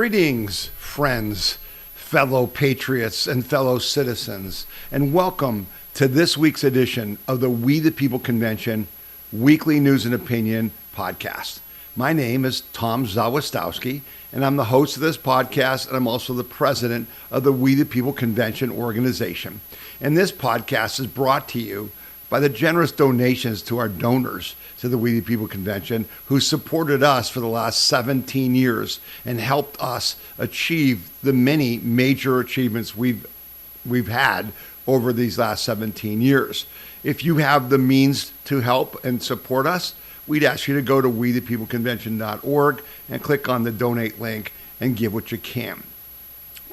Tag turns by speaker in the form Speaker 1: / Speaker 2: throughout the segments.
Speaker 1: Greetings, friends, fellow patriots, and fellow citizens, and welcome to this week's edition of the We the People Convention Weekly News and Opinion podcast. My name is Tom Zawistowski, and I'm the host of this podcast, and I'm also the president of the We the People Convention organization. And this podcast is brought to you by the generous donations to our donors to the We the People Convention, who supported us for the last 17 years and helped us achieve the many major achievements we've had over these last 17 years. If you have the means to help and support us, we'd ask you to go to wethepeopleconvention.org and click on the donate link and give what you can.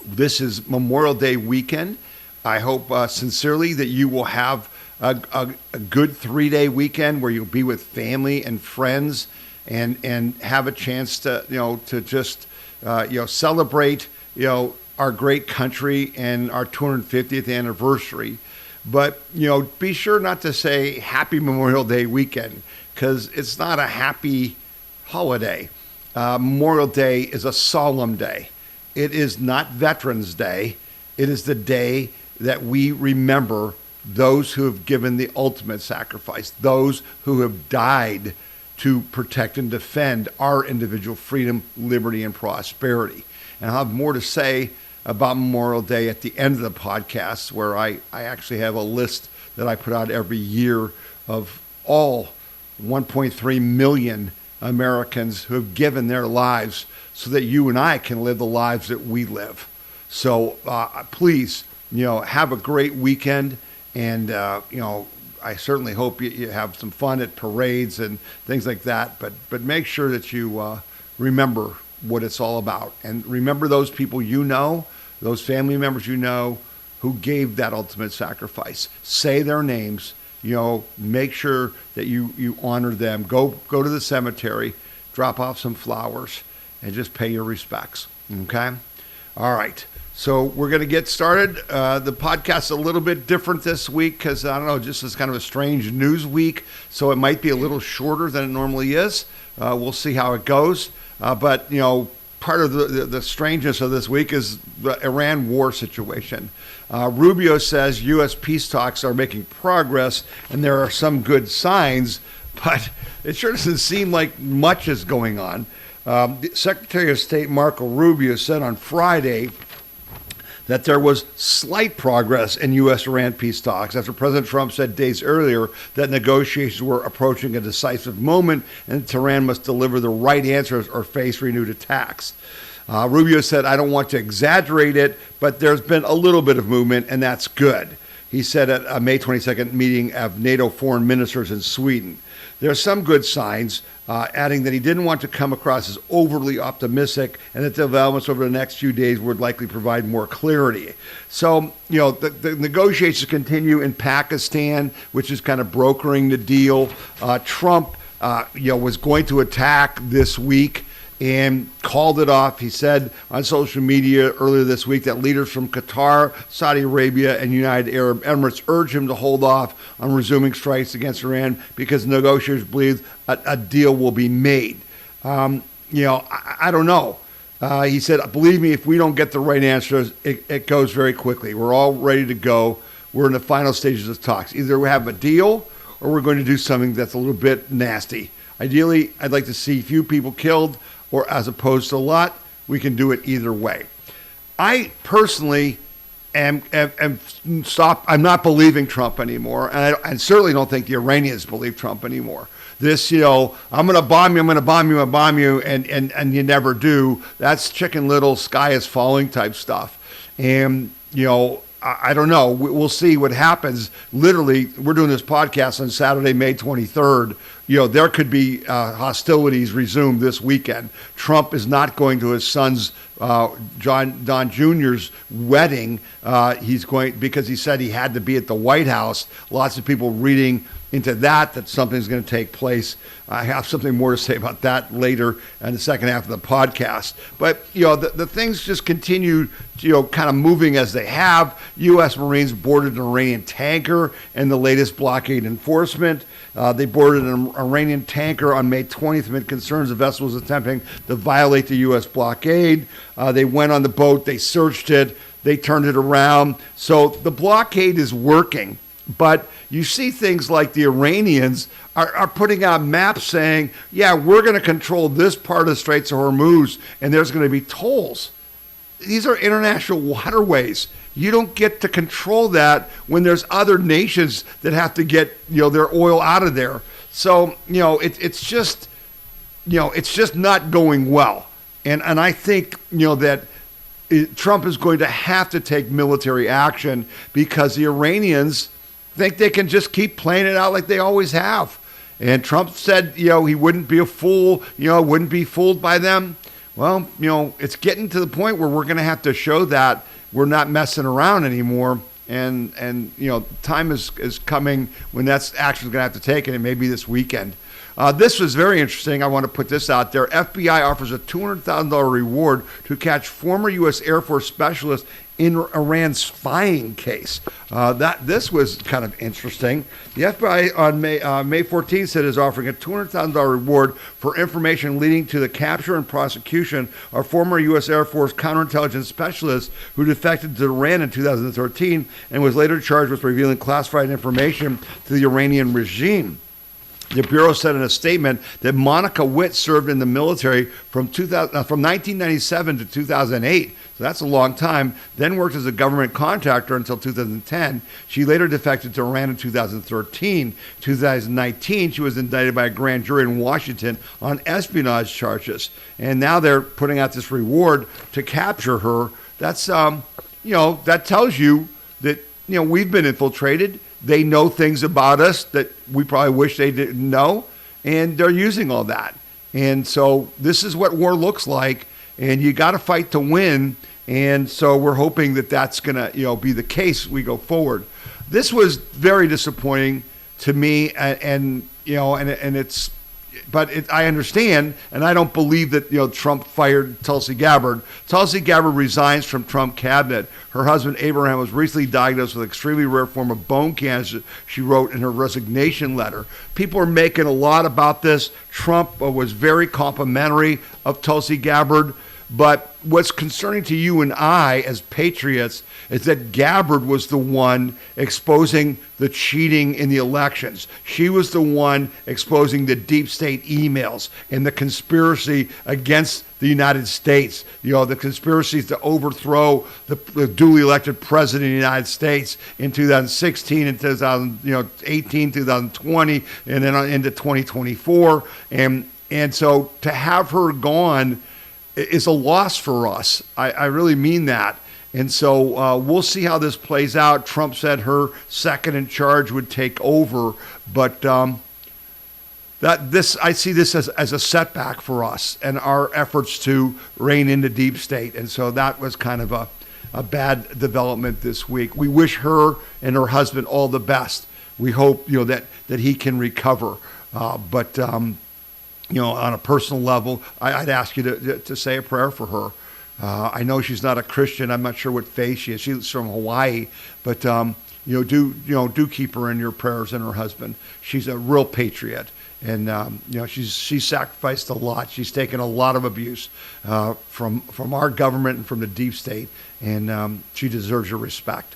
Speaker 1: This is Memorial Day weekend. I hope sincerely that you will have a good 3-day weekend where you'll be with family and friends and have a chance to just celebrate our great country and our 250th anniversary. But be sure not to say Happy Memorial Day weekend, because it's not a happy holiday. Memorial Day is a solemn day. It is not Veterans Day. It is the day that we remember those who have given the ultimate sacrifice, those who have died to protect and defend our individual freedom, liberty, and prosperity. And I'll have more to say about Memorial Day at the end of the podcast, where I actually have a list that I put out every year of all 1.3 million Americans who have given their lives so that you and I can live the lives that we live. So please, have a great weekend. And, I certainly hope you have some fun at parades and things like that. But make sure that you remember what it's all about. And remember those people those family members who gave that ultimate sacrifice. Say their names. Make sure that you honor them. Go to the cemetery, drop off some flowers, and just pay your respects. Okay? All right. So we're going to get started. The podcast is a little bit different this week because, just as kind of a strange news week. So it might be a little shorter than it normally is. We'll see how it goes. But part of the strangeness of this week is the Iran war situation. Rubio says U.S. peace talks are making progress and there are some good signs, but it sure doesn't seem like much is going on. The Secretary of State Marco Rubio said on Friday that there was slight progress in U.S.-Iran peace talks after President Trump said days earlier that negotiations were approaching a decisive moment and Tehran must deliver the right answers or face renewed attacks. Rubio said, I don't want to exaggerate it, but there's been a little bit of movement, and that's good. He said at a May 22nd meeting of NATO foreign ministers in Sweden. There are some good signs, adding that he didn't want to come across as overly optimistic and that the developments over the next few days would likely provide more clarity. So, the negotiations continue in Pakistan, which is kind of brokering the deal. Trump, was going to attack this week and called it off. He said on social media earlier this week that leaders from Qatar, Saudi Arabia, and United Arab Emirates urged him to hold off on resuming strikes against Iran because negotiators believe a deal will be made. I don't know. He said, believe me, if we don't get the right answers, it goes very quickly. We're all ready to go. We're in the final stages of talks. Either we have a deal or we're going to do something that's a little bit nasty. Ideally, I'd like to see few people killed, or as opposed to a lot. We can do it either way. I personally am stopped. I'm not believing Trump anymore, and I certainly don't think the Iranians believe Trump anymore. This, I'm going to bomb you, and you never do. That's Chicken Little, sky is falling type stuff. And, I don't know. We'll see what happens. Literally, we're doing this podcast on Saturday, May 23rd. There could be hostilities resumed this weekend. Trump is not going to his son's Don Jr.'s wedding. He's going because he said he had to be at the White House. Lots of people reading into that something's going to take place. I have something more to say about that later in the second half of the podcast. But, the things just continue, kind of moving as they have. U.S. Marines boarded an Iranian tanker in the latest blockade enforcement. They boarded an Iranian tanker on May 20th amid concerns the vessel was attempting to violate the U.S. blockade. They went on the boat, they searched it, they turned it around. So the blockade is working. But you see things like the Iranians are putting out maps saying, yeah, we're going to control this part of the Straits of Hormuz, and there's going to be tolls. These are international waterways. You don't get to control that when there's other nations that have to get, their oil out of there. So, it's just not going well. And I think, that Trump is going to have to take military action because the Iranians think they can just keep playing it out like they always have. And Trump said, he wouldn't be a fool, wouldn't be fooled by them. Well, it's getting to the point where we're going to have to show that we're not messing around anymore. And time is coming when that's actually going to have to take it. It may be this weekend. This was very interesting. I want to put this out there. FBI offers a $200,000 reward to catch former U.S. Air Force specialist in Iran spying case. This was kind of interesting. The FBI on May 14th said is offering a $200,000 reward for information leading to the capture and prosecution of former U.S. Air Force counterintelligence specialist who defected to Iran in 2013 and was later charged with revealing classified information to the Iranian regime. The Bureau said in a statement that Monica Witt served in the military from 1997 to 2008. So that's a long time. Then worked as a government contractor until 2010. She later defected to Iran in 2013. 2019, she was indicted by a grand jury in Washington on espionage charges. And now they're putting out this reward to capture her. That's, that tells you that, we've been infiltrated. They know things about us that we probably wish they didn't know, and they're using all that. And so this is what war looks like, and you got to fight to win. And so we're hoping that that's going to, be the case we go forward. This was very disappointing to me, and it's. But I understand, and I don't believe that Trump fired Tulsi Gabbard. Tulsi Gabbard resigns from Trump cabinet. Her husband Abraham was recently diagnosed with an extremely rare form of bone cancer, she wrote in her resignation letter. People are making a lot about this. Trump was very complimentary of Tulsi Gabbard. But what's concerning to you and I as patriots is that Gabbard was the one exposing the cheating in the elections. She was the one exposing the deep state emails and the conspiracy against the United States, the conspiracies to overthrow the duly elected president of the United States in 2016 and 2018, 2020, and then into 2024. And so to have her gone is a loss for us. I really mean that. And so we'll see how this plays out. Trump said her second in charge would take over, but I see this as a setback for us and our efforts to rein in the deep state. And so that was kind of a bad development this week. We wish her and her husband all the best. We hope that he can recover. But on a personal level, I'd ask you to say a prayer for her. I know she's not a Christian. I'm not sure what faith she is. She's from Hawaii, but do keep her in your prayers and her husband. She's a real patriot, and she's sacrificed a lot. She's taken a lot of abuse from our government and from the deep state, and she deserves your respect.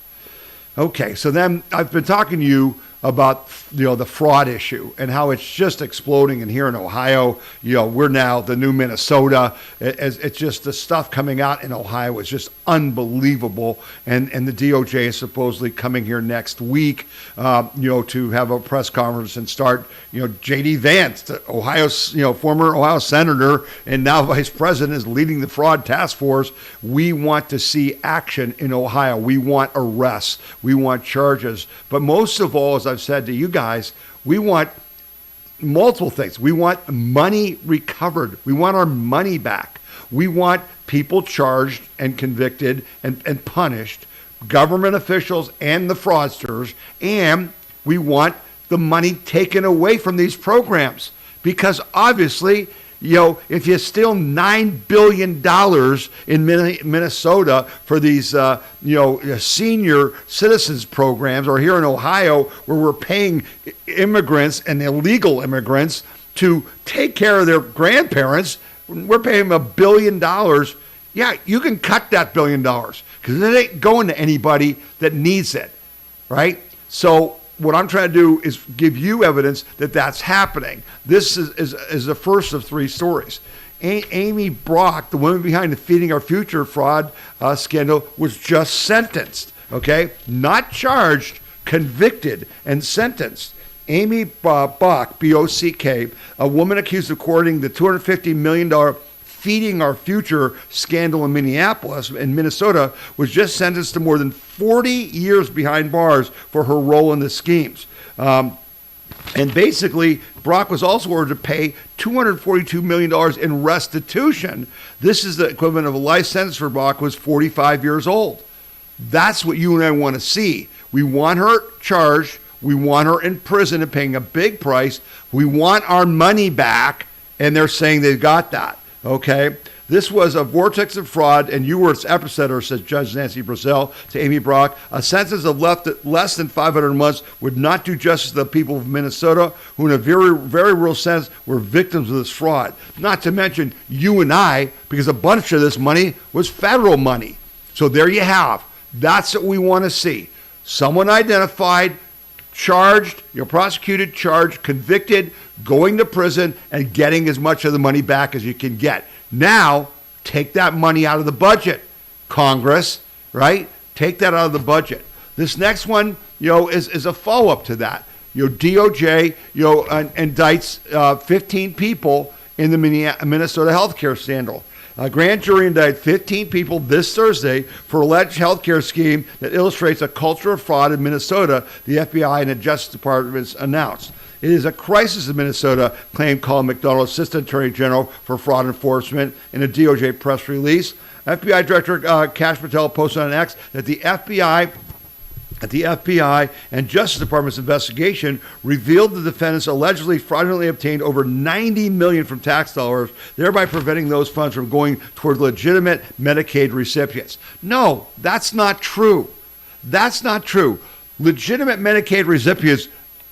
Speaker 1: Okay, so then I've been talking to you about the fraud issue and how it's just exploding. And here in Ohio, we're now the new Minnesota. It's just the stuff coming out in Ohio is just unbelievable. And the DOJ is supposedly coming here next week, to have a press conference and start. J.D. Vance, Ohio's former Ohio senator and now vice president, is leading the fraud task force. We want to see action in Ohio. We want arrests. We want charges. But most of all, as I've said to you guys, we want multiple things. We want money recovered. We want our money back. We want people charged and convicted and punished, government officials and the fraudsters, and we want the money taken away from these programs because obviously if you steal $9 billion in Minnesota for these, senior citizens programs, or here in Ohio where we're paying immigrants and illegal immigrants to take care of their grandparents, we're paying them $1 billion. Yeah, you can cut that $1 billion because it ain't going to anybody that needs it, right? So what I'm trying to do is give you evidence that that's happening. This is the first of three stories. Amy Brock, the woman behind the Feeding Our Future fraud scandal, was just sentenced, okay? Not charged, convicted, and sentenced. Amy Brock, B-O-C-K, a woman accused of coordinating the $250 million Feeding Our Future scandal in Minnesota, was just sentenced to more than 40 years behind bars for her role in the schemes. And basically, Brock was also ordered to pay $242 million in restitution. This is the equivalent of a life sentence for Brock, who was 45 years old. That's what you and I want to see. We want her charged. We want her in prison and paying a big price. We want our money back, and they're saying they've got that. Okay, this was a vortex of fraud, and you were its epicenter, says Judge Nancy Brazel to Amy Brock. A sentence of less than 500 months would not do justice to the people of Minnesota, who in a very, very real sense were victims of this fraud. Not to mention you and I, because a bunch of this money was federal money. So there you have. That's what we want to see. Someone identified, charged, prosecuted, charged, convicted, going to prison, and getting as much of the money back as you can get. Now, take that money out of the budget, Congress, right? Take that out of the budget. This next one, is a follow-up to that. DOJ, indicts 15 people in the Minnesota healthcare scandal. A grand jury indicted 15 people this Thursday for alleged healthcare scheme that illustrates a culture of fraud in Minnesota, the FBI and the Justice Department announced. It is a crisis in Minnesota, claimed Colin McDonald, Assistant Attorney General for Fraud Enforcement, in a DOJ press release. FBI Director Kash Patel posted on X that the FBI and Justice Department's investigation revealed the defendants allegedly fraudulently obtained over $90 million from tax dollars, thereby preventing those funds from going toward legitimate Medicaid recipients. No, that's not true. That's not true. Legitimate Medicaid recipients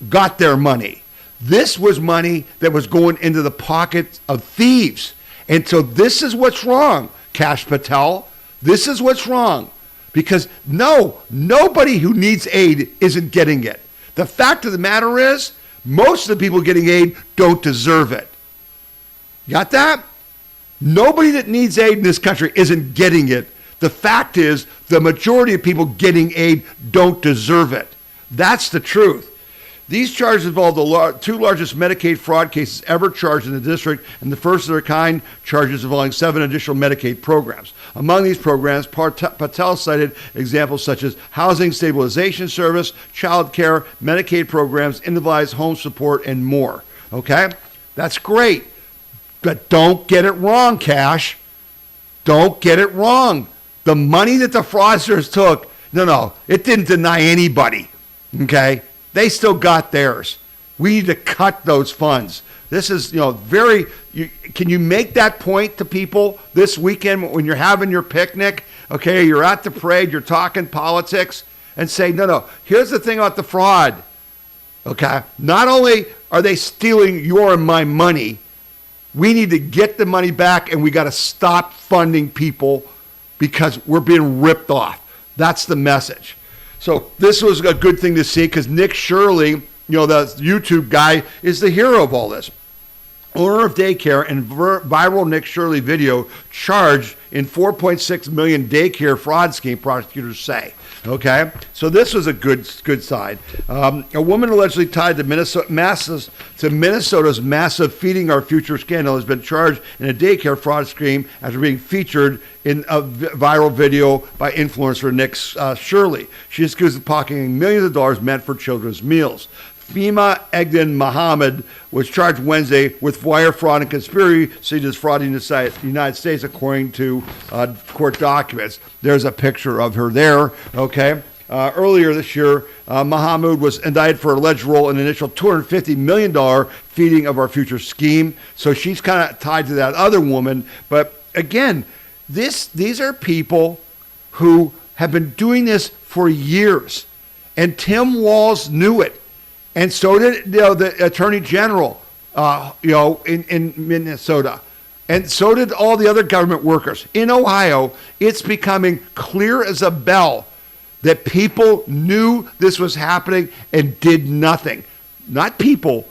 Speaker 1: got their money. This was money that was going into the pockets of thieves. And so this is what's wrong, Kash Patel. This is what's wrong. Because nobody who needs aid isn't getting it. The fact of the matter is, most of the people getting aid don't deserve it. Got that? Nobody that needs aid in this country isn't getting it. The fact is, the majority of people getting aid don't deserve it. That's the truth. These charges involve the two largest Medicaid fraud cases ever charged in the district, and the first of their kind, charges involving 7 additional Medicaid programs. Among these programs, Patel cited examples such as housing stabilization service, child care, Medicaid programs, individualized home support, and more. Okay? That's great. But don't get it wrong, Cash. Don't get it wrong. The money that the fraudsters took, it didn't deny anybody. Okay? They still got theirs. We need to cut those funds. This is, can you make that point to people this weekend when you're having your picnic? Okay, you're at the parade, you're talking politics, and say, no, here's the thing about the fraud. Okay, not only are they stealing your and my money, we need to get the money back, and we got to stop funding people because we're being ripped off. That's the message. So this was a good thing to see because Nick Shirley, the YouTube guy, is the hero of all this. Owner of daycare and viral Nick Shirley video charged in $4.6 million daycare fraud scheme, prosecutors say. Okay, so this was a good side. A woman allegedly tied to Minnesota's massive Feeding Our Future scandal has been charged in a daycare fraud scheme after being featured in a viral video by influencer Nick Shirley. She is accused of pocketing millions of dollars meant for children's meals. Fema Egden Mohammed was charged Wednesday with wire fraud and conspiracy to defraud the United States, according to court documents. There's a picture of her there, okay? Earlier this year, Mahmoud was indicted for alleged role in an initial $250 million feeding of our future scheme. So she's kind of tied to that other woman. But again, these are people who have been doing this for years. And Tim Walz knew it. And so did the Attorney General in Minnesota. And so did all the other government workers. In Ohio, it's becoming clear as a bell that people knew this was happening and did nothing. Not people,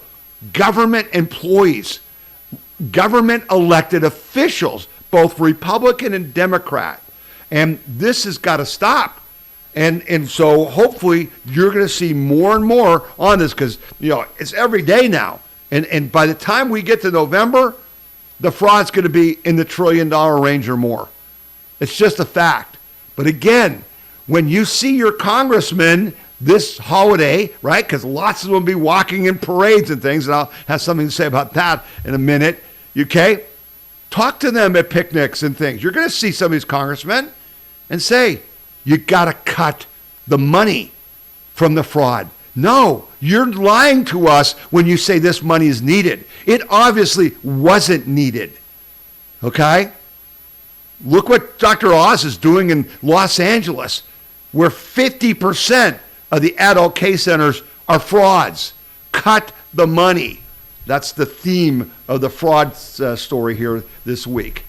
Speaker 1: government employees, government elected officials, both Republican and Democrat. And this has got to stop. And so hopefully you're going to see more and more on this because, it's every day now. And by the time we get to November, the fraud's going to be in the $1 trillion range or more. It's just a fact. But again, when you see your congressman this holiday, right, because lots of them will be walking in parades and things, and I'll have something to say about that in a minute, okay? Talk to them at picnics and things. You're going to see some of these congressmen and say, you got to cut the money from the fraud. No, you're lying to us when you say this money is needed. It obviously wasn't needed, okay? Look what Dr. Oz is doing in Los Angeles, where 50% of the adult case centers are frauds. Cut the money. That's the theme of the fraud story here this week.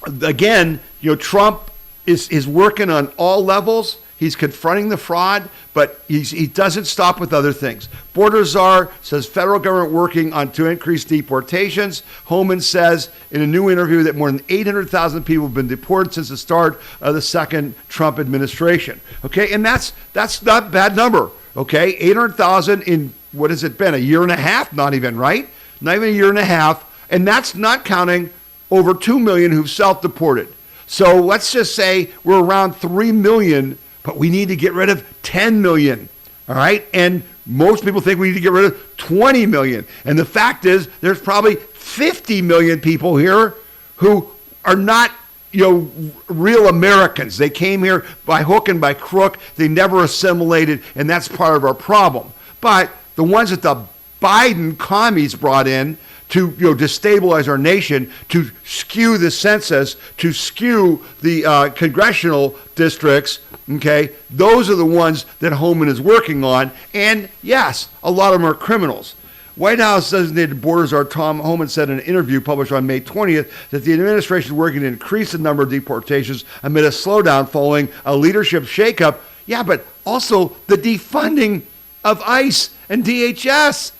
Speaker 1: Again, Trump is working on all levels. He's confronting the fraud, but he doesn't stop with other things. Border czar says federal government working on to increase deportations. Homan says in a new interview that more than 800,000 people have been deported since the start of the second Trump administration. Okay, and that's not a bad number. Okay, 800,000 in what has it been, a year and a half? Not even, right? Not even a year and a half, and that's not counting over 2 million who've self-deported. So let's just say we're around 3 million. But we need to get rid of 10 million, all right? And most people think we need to get rid of 20 million. And the fact is there's probably 50 million people here who are not, real Americans. They came here by hook and by crook. They never assimilated, and that's part of our problem. But the ones that the Biden commies brought in to destabilize our nation, to skew the census, to skew the congressional districts, okay, those are the ones that Homan is working on. And yes, a lot of them are criminals. White House designated border czar Tom Homan said in an interview published on May 20th that the administration is working to increase the number of deportations amid a slowdown following a leadership shakeup. Yeah, but also the defunding of ICE and DHS.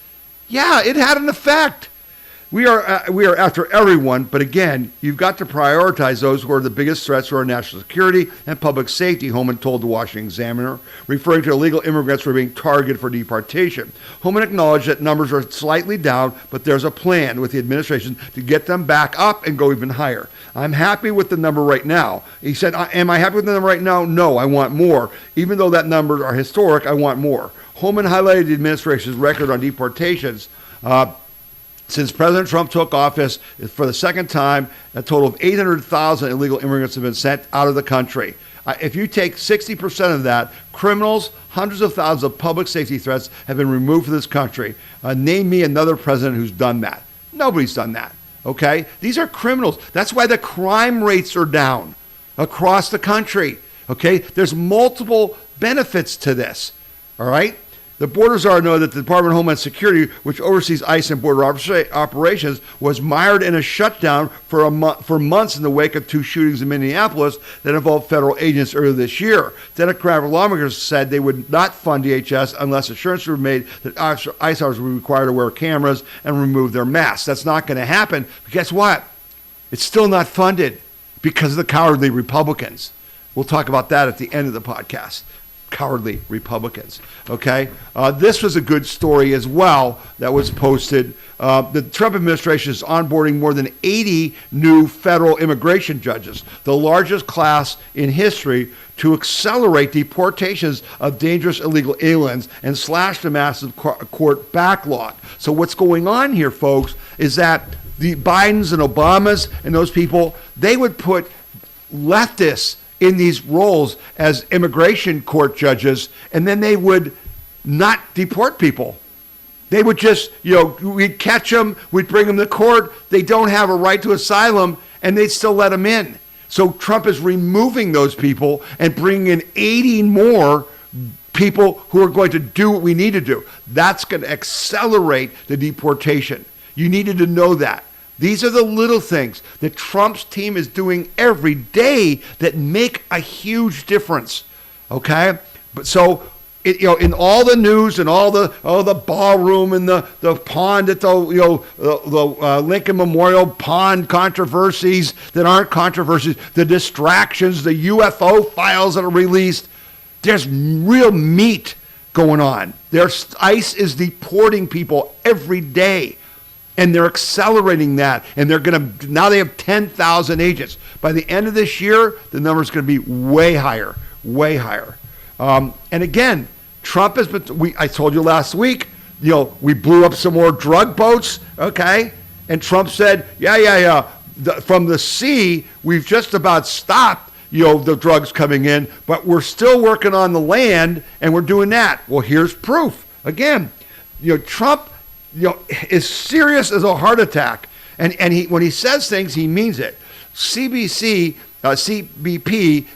Speaker 1: Yeah, it had an effect. We are after everyone, but again, you've got to prioritize those who are the biggest threats to our national security and public safety, Homan told the Washington Examiner, referring to illegal immigrants who are being targeted for deportation. Homan acknowledged that numbers are slightly down, but there's a plan with the administration to get them back up and go even higher. I'm happy with the number right now. He said, am I happy with the number right now? No, I want more. Even though that numbers are historic, I want more. Homan highlighted the administration's record on deportations. Since President Trump took office, for the second time, a total of 800,000 illegal immigrants have been sent out of the country. If you take 60% of that, criminals, hundreds of thousands of public safety threats have been removed from this country. Name me another president who's done that. Nobody's done that, okay? These are criminals. That's why the crime rates are down across the country, okay? There's multiple benefits to this, all right? The border czar know that the Department of Homeland Security, which oversees ICE and border operations, was mired in a shutdown for months in the wake of 2 shootings in Minneapolis that involved federal agents earlier this year. Democratic lawmakers said they would not fund DHS unless assurances were made that ICE officers would be required to wear cameras and remove their masks. That's not going to happen. But guess what? It's still not funded because of the cowardly Republicans. We'll talk about that at the end of the podcast. Cowardly Republicans, okay? This was a good story as well that was posted. The Trump administration is onboarding more than 80 new federal immigration judges, the largest class in history, to accelerate deportations of dangerous illegal aliens and slash the massive court backlog. So what's going on here, folks, is that the Bidens and Obamas and those people, they would put leftists in these roles as immigration court judges, and then they would not deport people. They would just, we'd catch them, we'd bring them to court. They don't have a right to asylum, and they'd still let them in. So Trump is removing those people and bringing in 80 more people who are going to do what we need to do. That's going to accelerate the deportation. You needed to know that. These are the little things that Trump's team is doing every day that make a huge difference. Okay? But so, in all the news and all the ballroom and the pond at the Lincoln Memorial pond controversies that aren't controversies, the distractions, the UFO files that are released, there's real meat going on. ICE is deporting people every day, and they're accelerating that. And now they have 10,000 agents. By the end of this year, the number is going to be way higher, way higher. And again, Trump has been, I told you last week, we blew up some more drug boats, okay? And Trump said, from the sea, we've just about stopped, the drugs coming in, but we're still working on the land, and we're doing that. Well, here's proof. Again, Trump, is serious as a heart attack. And when he says things, he means it. CBP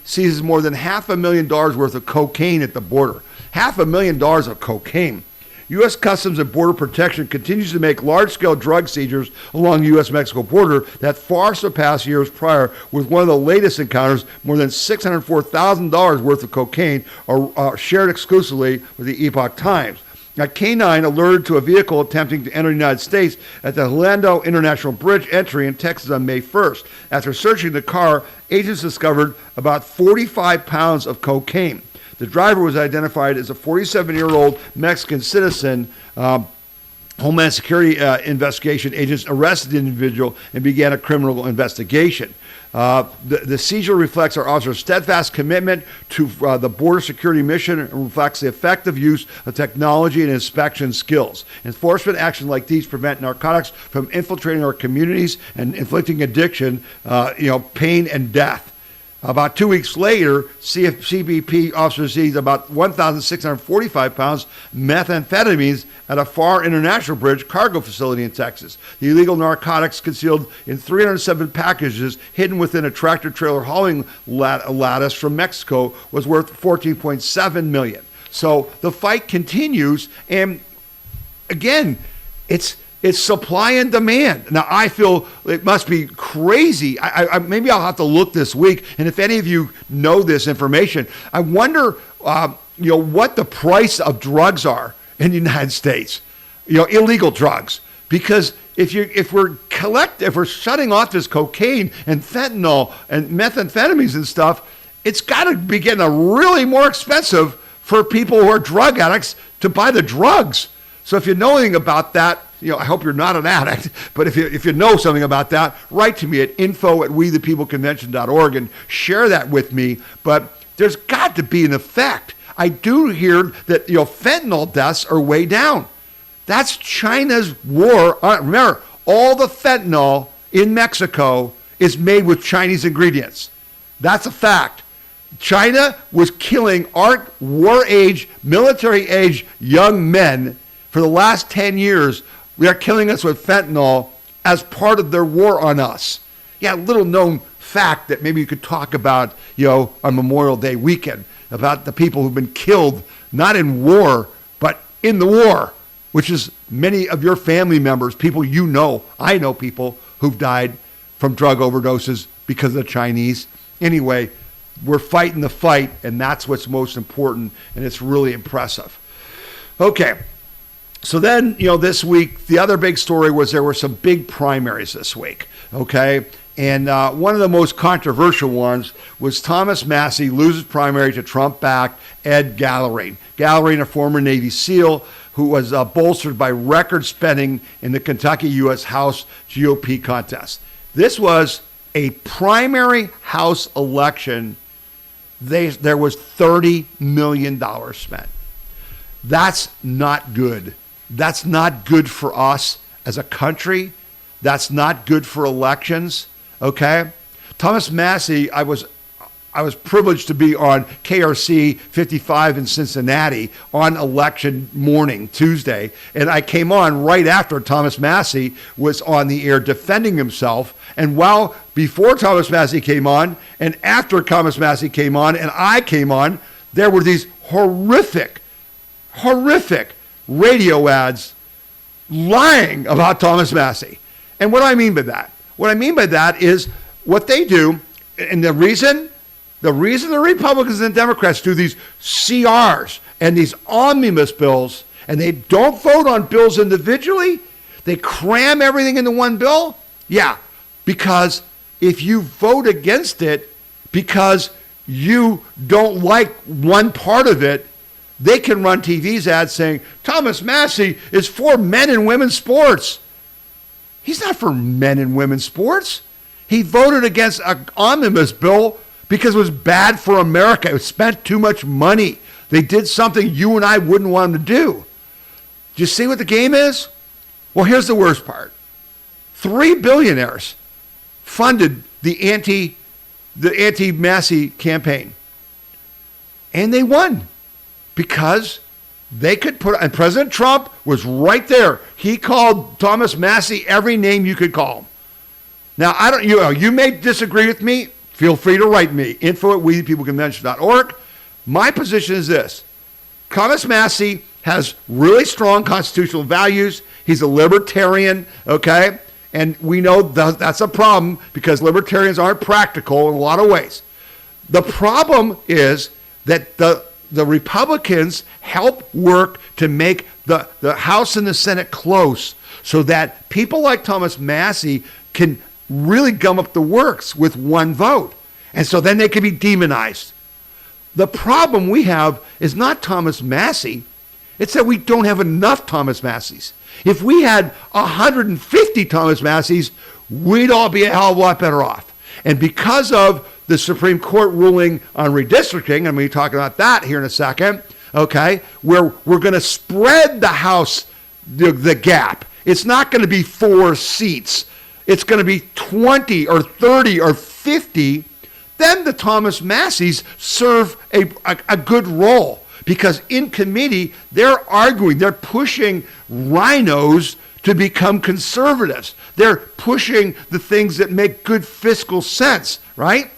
Speaker 1: seizes more than $500,000 worth of cocaine at the border. $500,000 of cocaine. U.S. Customs and Border Protection continues to make large-scale drug seizures along the U.S.-Mexico border that far surpass years prior, with one of the latest encounters, more than $604,000 worth of cocaine are shared exclusively with the Epoch Times. A K-9 alerted to a vehicle attempting to enter the United States at the Orlando International Bridge entry in Texas on May 1st. After searching the car, agents discovered about 45 pounds of cocaine. The driver was identified as a 47-year-old Mexican citizen. Homeland Security investigation agents arrested the individual and began a criminal investigation. The seizure reflects our officer's steadfast commitment to the border security mission and reflects the effective use of technology and inspection skills. Enforcement actions like these prevent narcotics from infiltrating our communities and inflicting addiction, pain and death. About 2 weeks later, CBP officers seized about 1,645 pounds methamphetamines at a Far International Bridge cargo facility in Texas. The illegal narcotics concealed in 307 packages hidden within a tractor-trailer hauling lattice from Mexico was worth $14.7 million. So the fight continues, and again, it's supply and demand. Now, I feel it must be crazy. Maybe I'll have to look this week. And if any of you know this information, I wonder, what the price of drugs are in the United States. Illegal drugs. Because if we're shutting off this cocaine and fentanyl and methamphetamines and stuff, it's got to be getting really more expensive for people who are drug addicts to buy the drugs. So if you know anything about that, I hope you're not an addict, but if you know something about that, write to me at info@wethepeopleconvention.org and share that with me. But there's got to be an effect. I do hear that fentanyl deaths are way down. That's China's war. Remember, all the fentanyl in Mexico is made with Chinese ingredients. That's a fact. China was killing our war-age, military-age young men for the last 10 years. They are killing us with fentanyl as part of their war on us. Yeah, little known fact that maybe you could talk about, on Memorial Day weekend, about the people who've been killed, not in war, but in the war, which is many of your family members, people I know people who've died from drug overdoses because of the Chinese. Anyway, we're fighting the fight, and that's what's most important, and it's really impressive. Okay. So then, this week, the other big story was there were some big primaries this week, okay? And one of the most controversial ones was Thomas Massie loses primary to Trump-backed Ed Gallarine. Gallarine, a former Navy SEAL who was bolstered by record spending in the Kentucky U.S. House GOP contest. This was a primary House election. There was $30 million spent. That's not good. That's not good for us as a country. That's not good for elections, okay? Thomas Massie, I I was privileged to be on KRC 55 in Cincinnati on election morning, Tuesday, and I came on right after Thomas Massie was on the air defending himself. And before Thomas Massie came on, and after Thomas Massie came on, and I came on, there were these horrific radio ads lying about Thomas Massie. And what do I mean by that? What I mean by that is what they do, and the reason the Republicans and Democrats do these CRs and these omnibus bills, and they don't vote on bills individually, they cram everything into one bill. Yeah, because if you vote against it because you don't like one part of it, they can run TV's ads saying, Thomas Massie is for men and women's sports. He's not for men and women's sports. He voted against an omnibus bill because it was bad for America. It spent too much money. They did something you and I wouldn't want them to do. Do you see what the game is? Well, here's the worst part. 3 billionaires funded the anti-Massie campaign. And they won because they could and President Trump was right there. He called Thomas Massie every name you could call him. Now, you may disagree with me. Feel free to write me, info@wethepeopleconvention.org. My position is this. Thomas Massie has really strong constitutional values. He's a libertarian, okay? And we know that's a problem because libertarians aren't practical in a lot of ways. The problem is that the Republicans help work to make the House and the Senate close so that people like Thomas Massie can really gum up the works with one vote. And so then they can be demonized. The problem we have is not Thomas Massie. It's that we don't have enough Thomas Massies. If we had 150 Thomas Massies, we'd all be a hell of a lot better off. And because of the Supreme Court ruling on redistricting, and I'm going to be talking about that here in a second, okay, where we're going to spread the House, the gap. It's not going to be 4 seats. It's going to be 20 or 30 or 50. Then the Thomas Massies serve a good role because in committee, they're arguing, they're pushing RINOs to become conservatives. They're pushing the things that make good fiscal sense, right?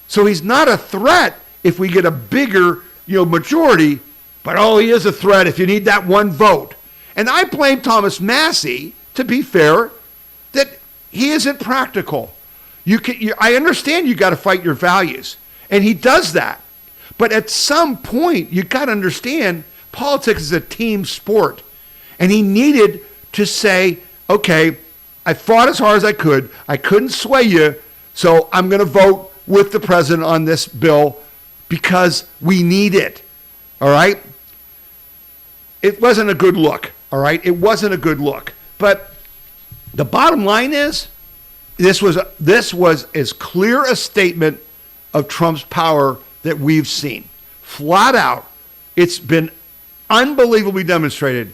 Speaker 1: So he's not a threat if we get a bigger, majority, but he is a threat if you need that one vote. And I blame Thomas Massie, to be fair, that he isn't practical. I understand you got to fight your values, and he does that. But at some point, you got to understand politics is a team sport, and he needed to say, okay, I fought as hard as I could. I couldn't sway you, so I'm going to vote with the president on this bill because we need it. All right? It wasn't a good look. All right? It wasn't a good look. But the bottom line is, this was as clear a statement of Trump's power that we've seen. Flat out, it's been unbelievably demonstrated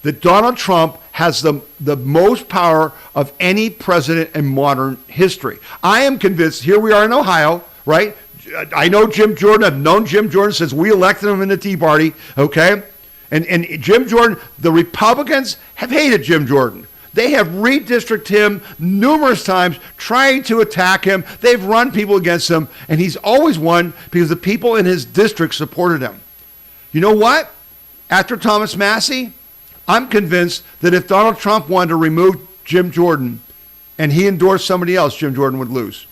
Speaker 1: that Donald Trump has the most power of any president in modern history. I am convinced, here we are in Ohio, right? I know Jim Jordan. I've known Jim Jordan since we elected him in the Tea Party, okay? And Jim Jordan, the Republicans have hated Jim Jordan. They have redistricted him numerous times, trying to attack him. They've run people against him, and he's always won because the people in his district supported him. You know what? After Thomas Massie, I'm convinced that if Donald Trump wanted to remove Jim Jordan and he endorsed somebody else, Jim Jordan would lose.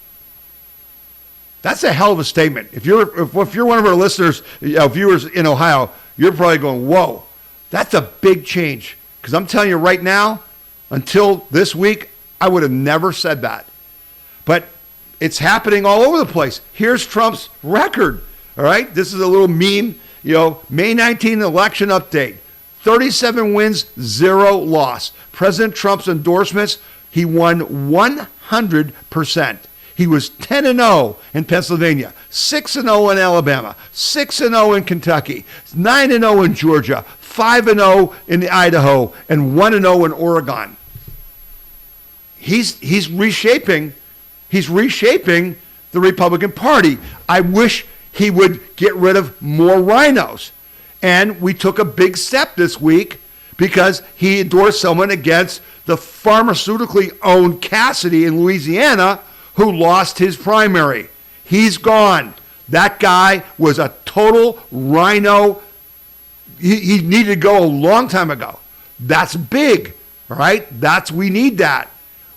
Speaker 1: That's a hell of a statement. If you're one of our listeners, viewers in Ohio, you're probably going, whoa, that's a big change. Because I'm telling you right now, until this week, I would have never said that. But it's happening all over the place. Here's Trump's record, all right? This is a little meme, May 19th election update. 37 wins, 0 loss. President Trump's endorsements, he won 100%. He was 10-0 in Pennsylvania, 6-0 in Alabama, 6-0 in Kentucky, 9-0 in Georgia, 5-0 in Idaho, and 1-0 in Oregon. He's reshaping the Republican Party. I wish he would get rid of more RINOs. And we took a big step this week because he endorsed someone against the pharmaceutically owned Cassidy in Louisiana who lost his primary. He's gone. That guy was a total RINO. He needed to go a long time ago. That's big, all right? We need that.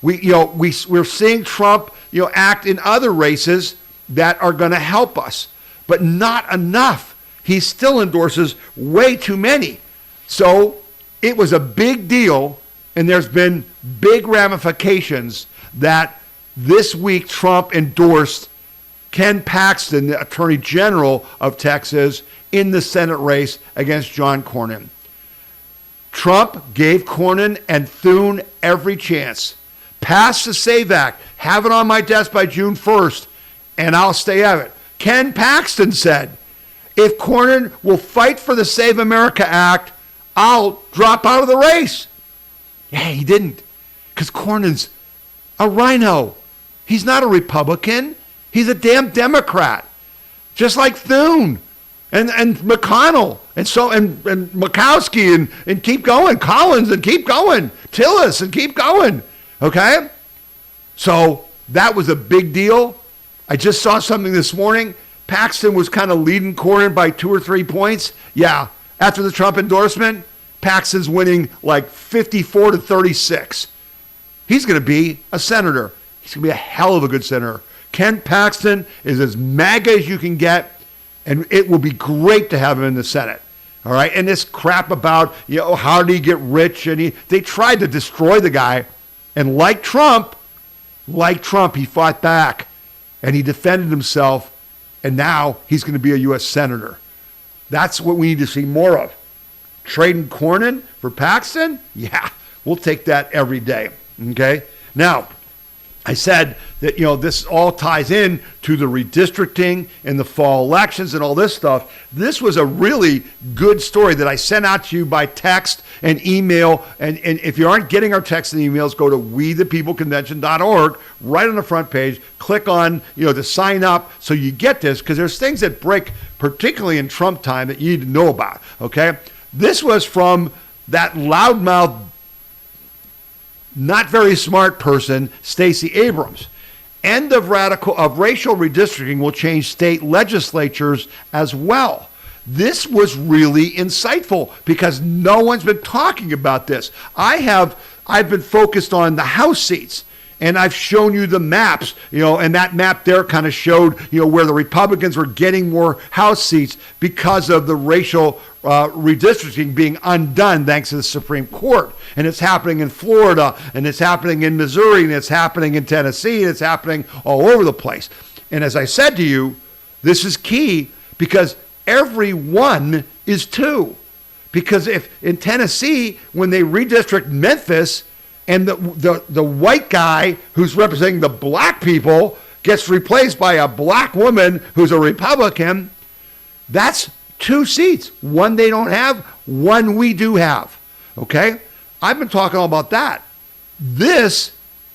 Speaker 1: We're seeing Trump, act in other races that are going to help us, but not enough. He still endorses way too many. So it was a big deal, and there's been big ramifications that this week Trump endorsed Ken Paxton, the Attorney General of Texas, in the Senate race against John Cornyn. Trump gave Cornyn and Thune every chance. Pass the SAVE Act, have it on my desk by June 1st, and I'll stay at it. Ken Paxton said, if Cornyn will fight for the Save America Act, I'll drop out of the race. Yeah, he didn't, because Cornyn's a RINO. He's not a Republican. He's a damn Democrat, just like Thune and McConnell and Murkowski and keep going, Collins and keep going, Tillis and keep going. Okay, so that was a big deal. I just saw something this morning. Paxton was kind of leading Cornyn by 2 or 3 points. Yeah, after the Trump endorsement, Paxton's winning like 54 to 36. He's going to be a senator. He's going to be a hell of a good senator. Ken Paxton is as MAGA as you can get, and it will be great to have him in the Senate. All right, and this crap about, how did he get rich? And they tried to destroy the guy, and like Trump, he fought back, and he defended himself, and now he's going to be a U.S. Senator. That's what we need to see more of. Trading Cornyn for Paxton? Yeah, we'll take that every day, okay? Now, I said that, this all ties in to the redistricting and the fall elections and all this stuff. This was a really good story that I sent out to you by text and email. And if you aren't getting our texts and emails, go to wethepeopleconvention.org, right on the front page, click on, to sign up so you get this, because there's things that break, particularly in Trump time, that you need to know about, okay? This was from that loudmouth, not very smart person, Stacey Abrams. End of racial redistricting will change state legislatures as well. This was really insightful because no one's been talking about this. I've been focused on the House seats, and I've shown you the maps, and that map there kind of showed, where the Republicans were getting more House seats because of the racial redistricting being undone thanks to the Supreme Court. And it's happening in Florida, and it's happening in Missouri, and it's happening in Tennessee, and it's happening all over the place. And as I said to you, this is key because every one is 2. Because if in Tennessee, when they redistrict Memphis, and the white guy who's representing the black people gets replaced by a black woman who's a Republican, that's 2 seats. One they don't have, one we do have. Okay? I've been talking all about that. This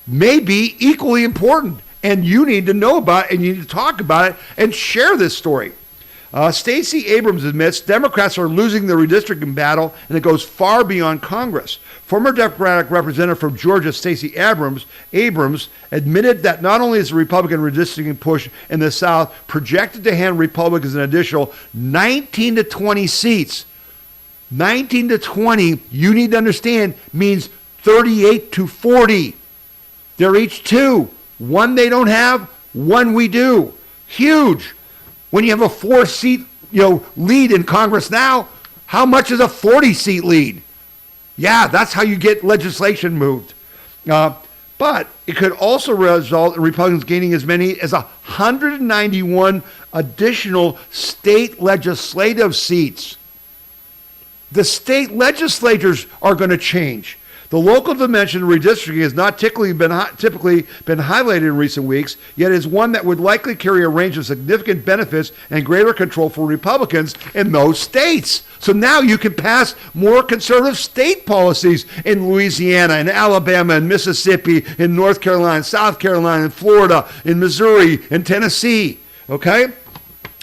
Speaker 1: may be equally important, and you need to know about it, and you need to talk about it and share this story. Stacey Abrams admits Democrats are losing the redistricting battle, and it goes far beyond Congress. Former Democratic Representative from Georgia, Stacey Abrams, admitted that not only is the Republican redistricting push in the South projected to hand Republicans an additional 19 to 20 seats. 19 to 20, you need to understand, means 38 to 40. They're each 2. One they don't have, one we do. Huge. When you have a 4-seat, lead in Congress now, how much is a 40-seat lead? Yeah, that's how you get legislation moved. But it could also result in Republicans gaining as many as 191 additional state legislative seats. The state legislatures are going to change. The local dimension of redistricting has not typically been highlighted in recent weeks, yet is one that would likely carry a range of significant benefits and greater control for Republicans in those states. So now you can pass more conservative state policies in Louisiana, in Alabama, in Mississippi, in North Carolina, South Carolina, in Florida, in Missouri, in Tennessee. Okay?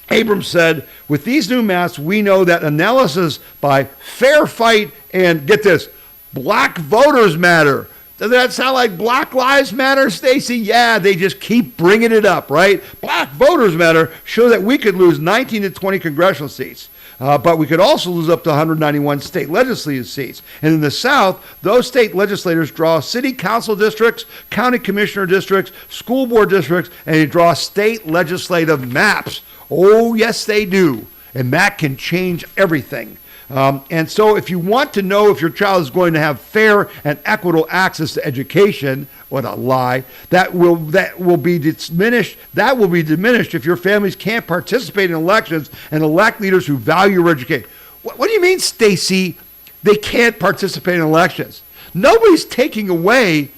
Speaker 1: Abrams said, with these new maps, we know that analysis by Fair Fight and, get this, Black Voters Matter. Does that sound like Black Lives Matter, Stacey? Yeah, they just keep bringing it up, right? Black Voters Matter show that we could lose 19 to 20 congressional seats. But we could also lose up to 191 state legislative seats. And in the South, those state legislators draw city council districts, county commissioner districts, school board districts, and they draw state legislative maps. Oh, yes, they do. And that can change everything. And so if you want to know if your child is going to have fair and equitable access to education, what a lie, that will be diminished. That will be diminished if your families can't participate in elections and elect leaders who value your education. What do you mean, Stacey, they can't participate in elections? Nobody's taking away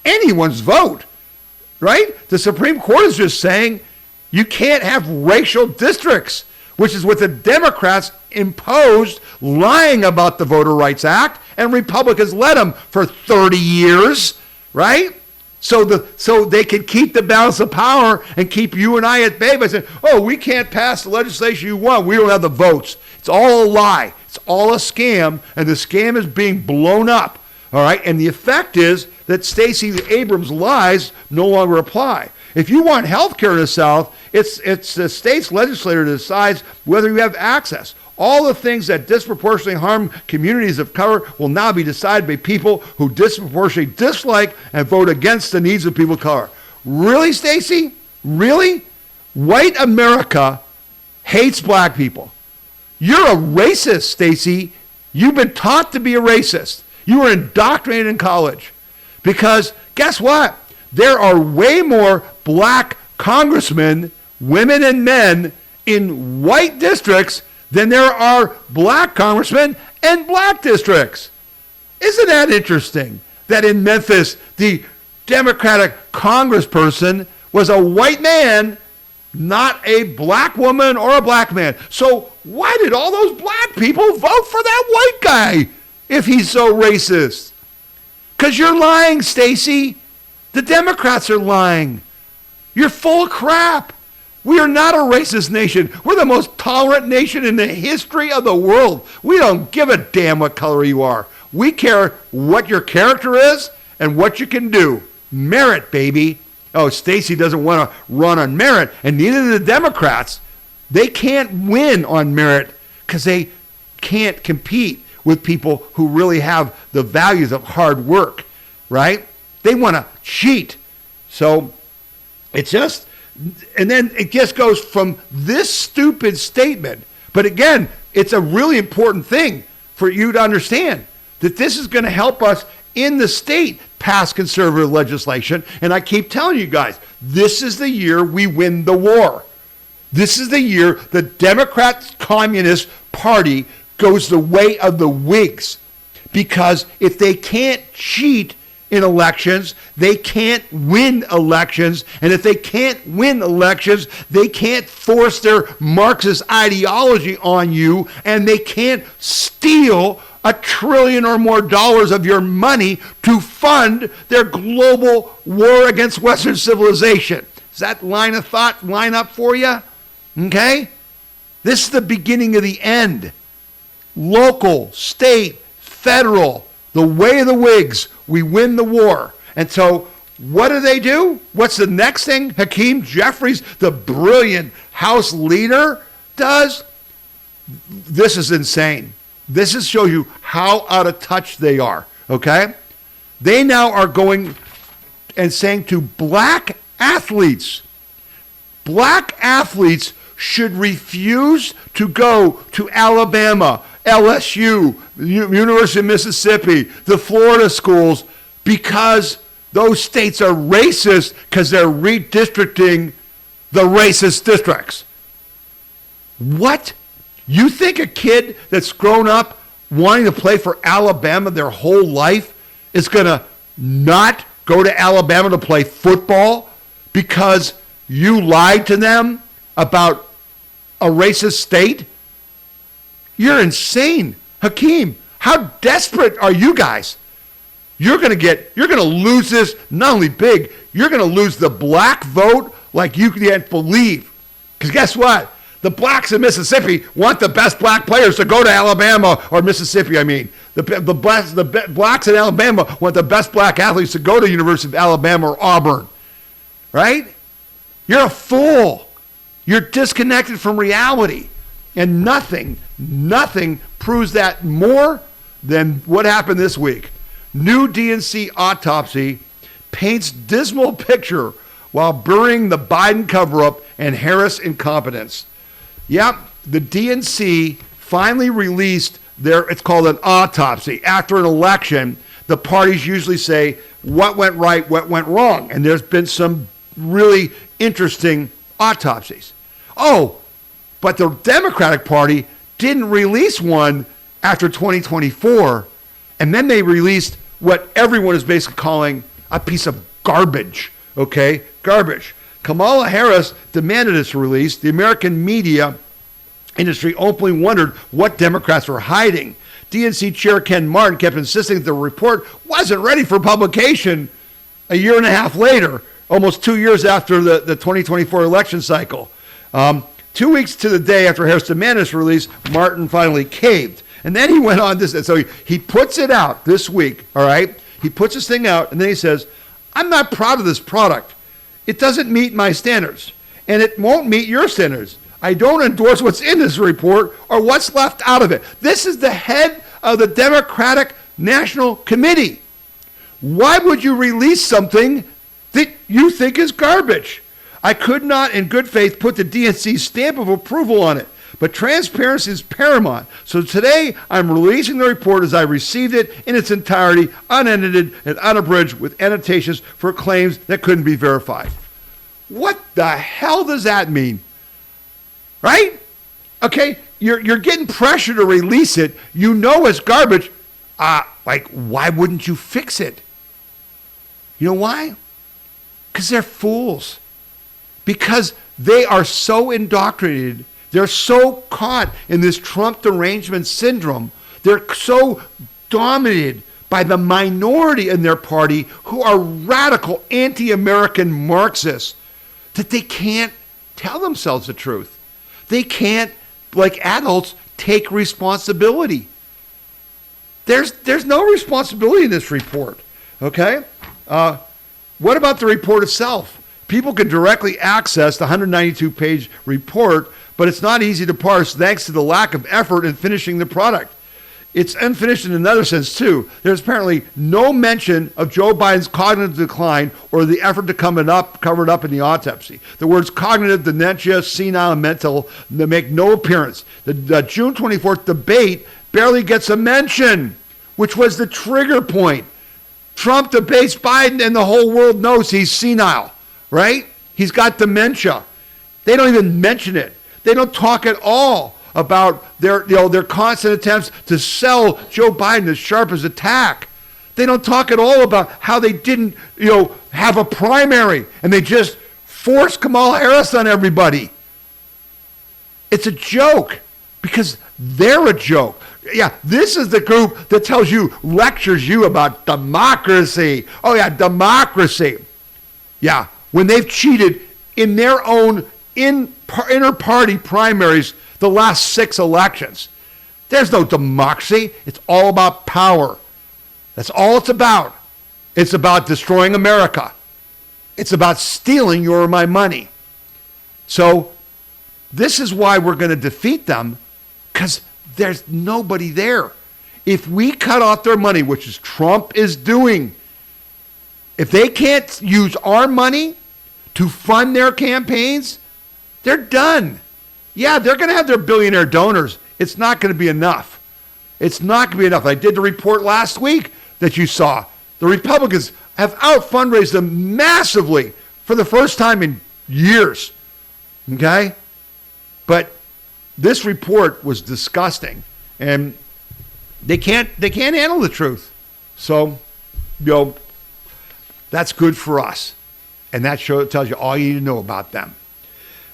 Speaker 1: anyone's vote, right? The Supreme Court is just saying you can't have racial districts, which is what the Democrats imposed, lying about the Voter Rights Act, and Republicans let them for 30 years, right? So they can keep the balance of power and keep you and I at bay by saying, oh, we can't pass the legislation you want. We don't have the votes. It's all a lie. It's all a scam, and the scam is being blown up, all right? And the effect is that Stacey Abrams' lies no longer apply. If you want health care in the South, it's the state's legislature that decides whether you have access. All the things that disproportionately harm communities of color will now be decided by people who disproportionately dislike and vote against the needs of people of color. Really, Stacey? Really? White America hates black people. You're a racist, Stacey. You've been taught to be a racist. You were indoctrinated in college. Because guess what? There are way more black congressmen, women and men, in white districts than there are black congressmen in black districts. Isn't that interesting? That in Memphis, the Democratic congressperson was a white man, not a black woman or a black man. So why did all those black people vote for that white guy if he's so racist? Because you're lying, Stacey. The Democrats are lying. You're full of crap. We are not a racist nation. We're the most tolerant nation in the history of the world. We don't give a damn what color you are. We care what your character is and what you can do. Merit, baby. Oh, Stacey doesn't want to run on merit, and neither do the Democrats. They can't win on merit because they can't compete with people who really have the values of hard work, right? They want to cheat. So it's just, and then it just goes from this stupid statement. But again, it's a really important thing for you to understand that this is going to help us in the state pass conservative legislation. And I keep telling you guys, this is the year we win the war. This is the year the Democrat Communist Party goes the way of the Whigs. Because if they can't cheat in elections, they can't win elections. And if they can't win elections, they can't force their Marxist ideology on you, and they can't steal $1 trillion or more of your money to fund their global war against Western civilization. Does that line of thought line up for you? Okay? This is the beginning of the end. Local, state, federal, the way of the Whigs, we win the war. And so what do? What's the next thing Hakeem Jeffries, the brilliant House leader, does? This is insane. This is show you how out of touch they are, okay? They now are going and saying to black athletes should refuse to go to Alabama, LSU, University of Mississippi, the Florida schools, because those states are racist because they're redistricting the racist districts. What? You think a kid that's grown up wanting to play for Alabama their whole life is going to not go to Alabama to play football because you lied to them about a racist state? You're insane. Hakeem, how desperate are you guys? You're going to lose this, not only big, you're going to lose the black vote like you can't believe. Because guess what? The blacks in Mississippi want the best black players to go to Alabama, or Mississippi, I mean. The blacks in Alabama want the best black athletes to go to University of Alabama or Auburn. Right? You're a fool. You're disconnected from reality. And nothing proves that more than what happened this week. New DNC autopsy paints dismal picture while burying the Biden cover-up and Harris incompetence. Yep, the DNC finally released it's called an autopsy. After an election, the parties usually say what went right, what went wrong. And there's been some really interesting autopsies. Oh, but the Democratic Party didn't release one after 2024. And then they released what everyone is basically calling a piece of garbage. Okay? Garbage. Kamala Harris demanded its release. The American media industry openly wondered what Democrats were hiding. DNC Chair Ken Martin kept insisting that the report wasn't ready for publication a year and a half later, almost 2 years after the 2024 election cycle. 2 weeks to the day after Harris demanded its release, Martin finally caved. And then he went on this. So he puts it out this week, all right? He puts this thing out, and then he says, I'm not proud of this product. It doesn't meet my standards, and it won't meet your standards. I don't endorse what's in this report or what's left out of it. This is the head of the Democratic National Committee. Why would you release something that you think is garbage? I could not, in good faith, put the DNC stamp of approval on it, but transparency is paramount. So today, I'm releasing the report as I received it in its entirety, unedited and unabridged, with annotations for claims that couldn't be verified. What the hell does that mean? Right? Okay, you're getting pressure to release it. You know it's garbage. Why wouldn't you fix it? You know why? Because they're fools. Because they are so indoctrinated. They're so caught in this Trump derangement syndrome. They're so dominated by the minority in their party who are radical anti-American Marxists that they can't tell themselves the truth. They can't, like adults, take responsibility. There's no responsibility in this report, okay? What about the report itself? People can directly access the 192-page report, but it's not easy to parse thanks to the lack of effort in finishing the product. It's unfinished in another sense, too. There's apparently no mention of Joe Biden's cognitive decline or the effort to cover it up in the autopsy. The words cognitive, dementia, senile, and mental, they make no appearance. The June 24th debate barely gets a mention, which was the trigger point. Trump debates Biden and the whole world knows he's senile, right? He's got dementia. They don't even mention it. They don't talk at all about their constant attempts to sell Joe Biden as sharp as a tack. They don't talk at all about how they didn't, have a primary and they just forced Kamala Harris on everybody. It's a joke because they're a joke. Yeah, this is the group that lectures you about democracy. Oh yeah, democracy. Yeah, when they've cheated in their own inter-party primaries the last 6 elections. There's no democracy. It's all about power. That's all it's about. It's about destroying America. It's about stealing your or my money. So this is why we're going to defeat them, because there's nobody there. If we cut off their money, which is Trump is doing, if they can't use our money to fund their campaigns, they're done. Yeah, they're going to have their billionaire donors. It's not going to be enough. It's not going to be enough. I did the report last week that you saw. The Republicans have out-fundraised them massively for the first time in years. Okay? But this report was disgusting, and they can't handle the truth. So that's good for us. And that tells you all you need to know about them.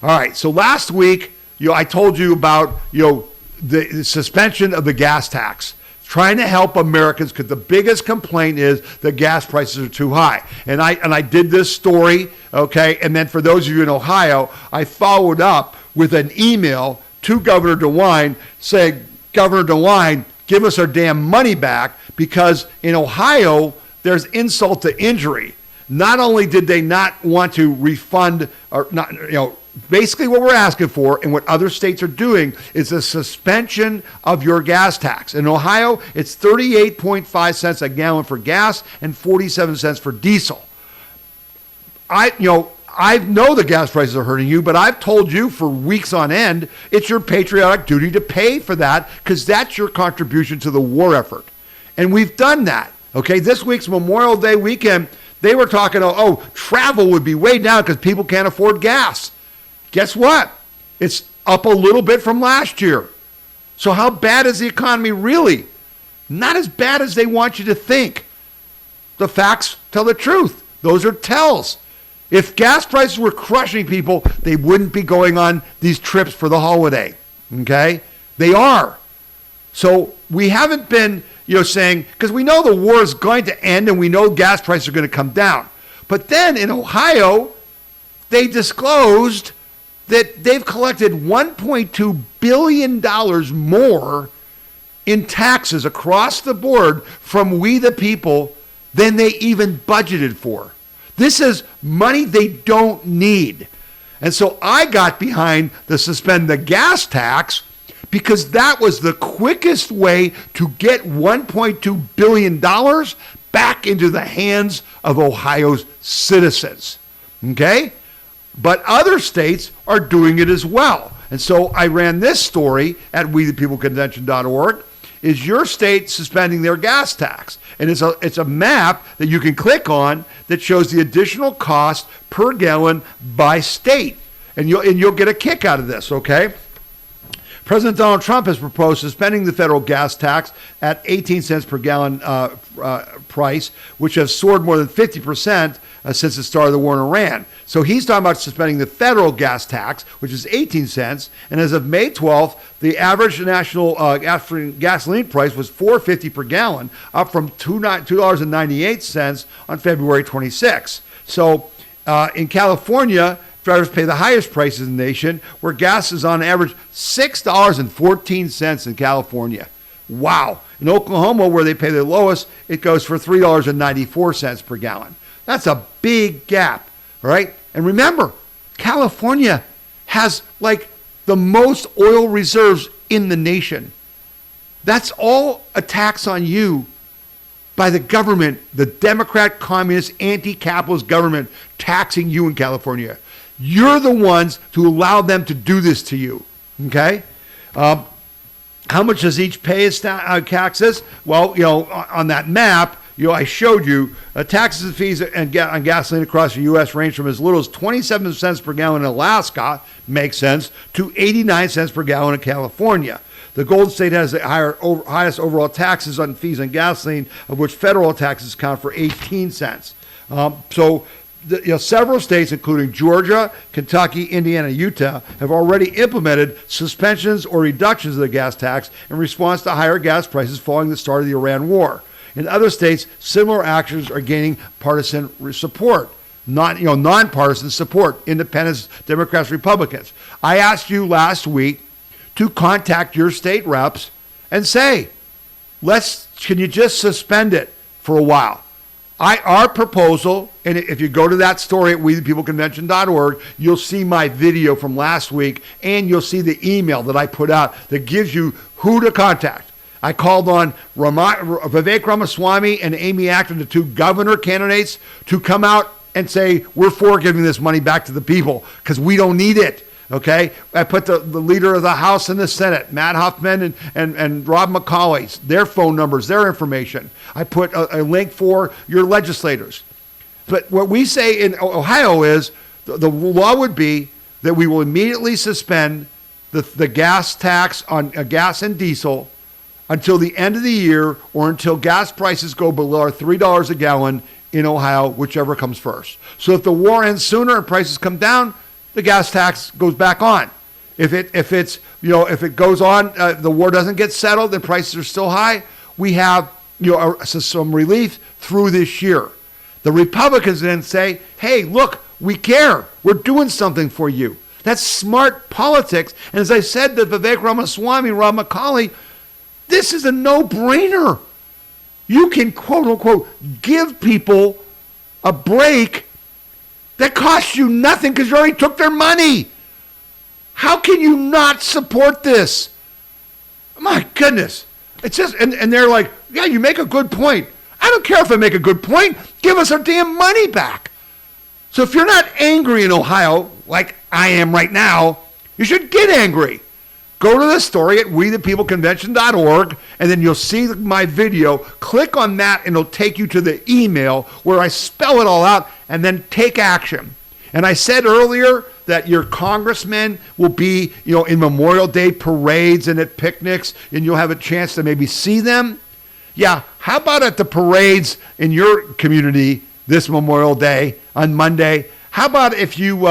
Speaker 1: All right, so last week, I told you about, the suspension of the gas tax, trying to help Americans because the biggest complaint is the gas prices are too high. And I did this story, okay? And then for those of you in Ohio, I followed up with an email to Governor DeWine saying, Governor DeWine, give us our damn money back, because in Ohio, there's insult to injury. Not only did they not want to refund, or not, basically what we're asking for and what other states are doing is a suspension of your gas tax. In Ohio, it's 38.5 cents a gallon for gas and 47 cents for diesel. I know the gas prices are hurting you, but I've told you for weeks on end, it's your patriotic duty to pay for that because that's your contribution to the war effort. And we've done that. Okay, this week's Memorial Day weekend, they were talking, travel would be way down because people can't afford gas. Guess what? It's up a little bit from last year. So how bad is the economy really? Not as bad as they want you to think. The facts tell the truth. Those are tells. If gas prices were crushing people, they wouldn't be going on these trips for the holiday. Okay? They are. So we haven't been, saying, because we know the war is going to end and we know gas prices are going to come down. But then in Ohio, they disclosed that they've collected $1.2 billion more in taxes across the board from we the people than they even budgeted for. This is money they don't need. And so I got behind the suspend the gas tax because that was the quickest way to get $1.2 billion back into the hands of Ohio's citizens. Okay? But other states are doing it as well. And so I ran this story at WeThePeopleConvention.org. Is your state suspending their gas tax? And it's a map that you can click on that shows the additional cost per gallon by state. And you'll get a kick out of this, okay? President Donald Trump has proposed suspending the federal gas tax at 18 cents per gallon price, which has soared more than 50% since the start of the war in Iran. So he's talking about suspending the federal gas tax, which is 18 cents. And as of May 12th, the average national gasoline price was $4.50 per gallon, up from $2.98 on February 26th. So in California, drivers pay the highest prices in the nation, where gas is on average $6.14 in California. Wow. In Oklahoma, where they pay the lowest, it goes for $3.94 per gallon. That's a big gap, all right? And remember, California has like the most oil reserves in the nation. That's all a tax on you by the government, the Democrat, communist, anti-capitalist government taxing you in California. You're the ones to allow them to do this to you, okay? How much does each pay as taxes? Well, on that map, I showed you taxes and fees on gasoline across the U.S. range from as little as 27 cents per gallon in Alaska, makes sense, to 89 cents per gallon in California. The Golden State has the highest overall taxes on fees on gasoline, of which federal taxes count for 18 cents. Several states, including Georgia, Kentucky, Indiana, Utah, have already implemented suspensions or reductions of the gas tax in response to higher gas prices following the start of the Iran war. In other states, similar actions are gaining partisan support, nonpartisan support, independents, Democrats, Republicans. I asked you last week to contact your state reps and say, can you just suspend it for a while? Our proposal, and if you go to that story at WeThePeopleConvention.org, you'll see my video from last week, and you'll see the email that I put out that gives you who to contact. I called on Vivek Ramaswamy and Amy Acton, the two governor candidates, to come out and say, we're for giving this money back to the people because we don't need it. Okay, I put the leader of the House and the Senate, Matt Huffman and Rob McCauley, their phone numbers, their information. I put a link for your legislators. But what we say in Ohio is the law would be that we will immediately suspend the gas tax on gas and diesel until the end of the year or until gas prices go below $3 a gallon in Ohio, whichever comes first. So if the war ends sooner and prices come down, the gas tax goes back on. If it goes on, the war doesn't get settled, the prices are still high, we have some relief through this year. The Republicans then say, hey, look, we care. We're doing something for you. That's smart politics. And as I said to Vivek Ramaswamy, Rob McCauley, this is a no-brainer. You can, quote unquote, give people a break that costs you nothing because you already took their money. How can you not support this? My goodness. It's just, and they're like, yeah, you make a good point. I don't care if I make a good point. Give us our damn money back. So if you're not angry in Ohio, like I am right now, you should get angry. Go to the story at wethepeopleconvention.org, and then you'll see my video. Click on that, and it'll take you to the email where I spell it all out, and then take action. And I said earlier that your congressmen will be, in Memorial Day parades and at picnics, and you'll have a chance to maybe see them. Yeah, how about at the parades in your community this Memorial Day on Monday? How about if you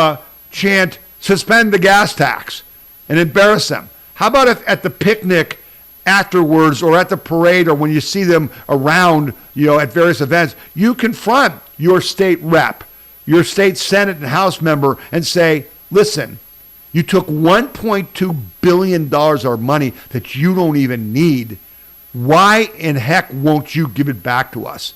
Speaker 1: chant, suspend the gas tax and embarrass them? How about if at the picnic afterwards or at the parade or when you see them around, at various events, you confront your state rep, your state Senate and House member and say, listen, you took $1.2 billion of money that you don't even need. Why in heck won't you give it back to us?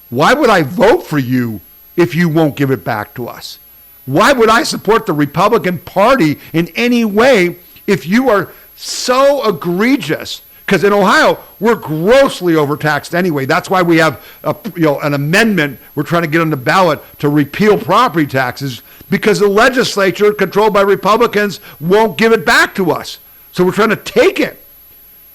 Speaker 1: Why would I vote for you if you won't give it back to us? Why would I support the Republican Party in any way if you are so egregious? Because in Ohio, we're grossly overtaxed anyway. That's why we have an amendment we're trying to get on the ballot to repeal property taxes, because the legislature, controlled by Republicans, won't give it back to us. So we're trying to take it.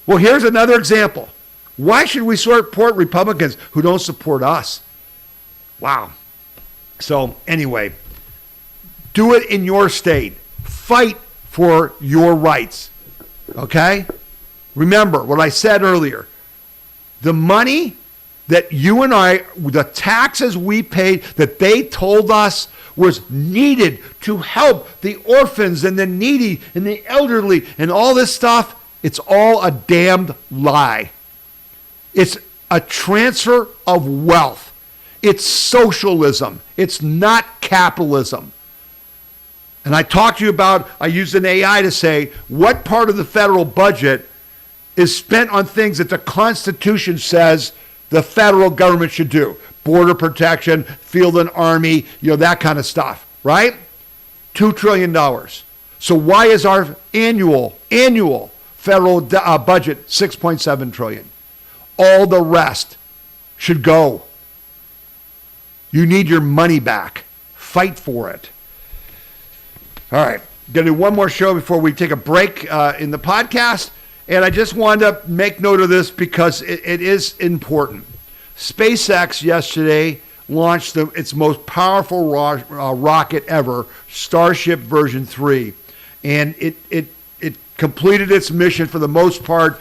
Speaker 1: Well, here's another example. Why should we support Republicans who don't support us? Wow. So anyway, do it in your state. Fight for your rights. Okay? Remember what I said earlier. The money that you and I, the taxes we paid that they told us was needed to help the orphans and the needy and the elderly and all this stuff, it's all a damned lie. It's a transfer of wealth. It's socialism. It's not capitalism. And I talked to you about, I used an AI to say, what part of the federal budget is spent on things that the Constitution says the federal government should do? Border protection, field and army, that kind of stuff, right? $2 trillion. So why is our annual federal budget $6.7 trillion? All the rest should go. You need your money back. Fight for it. All right, going to do one more show before we take a break in the podcast. And I just wanted to make note of this because it is important. SpaceX yesterday launched its most powerful rocket ever, Starship version 3. And it completed its mission for the most part.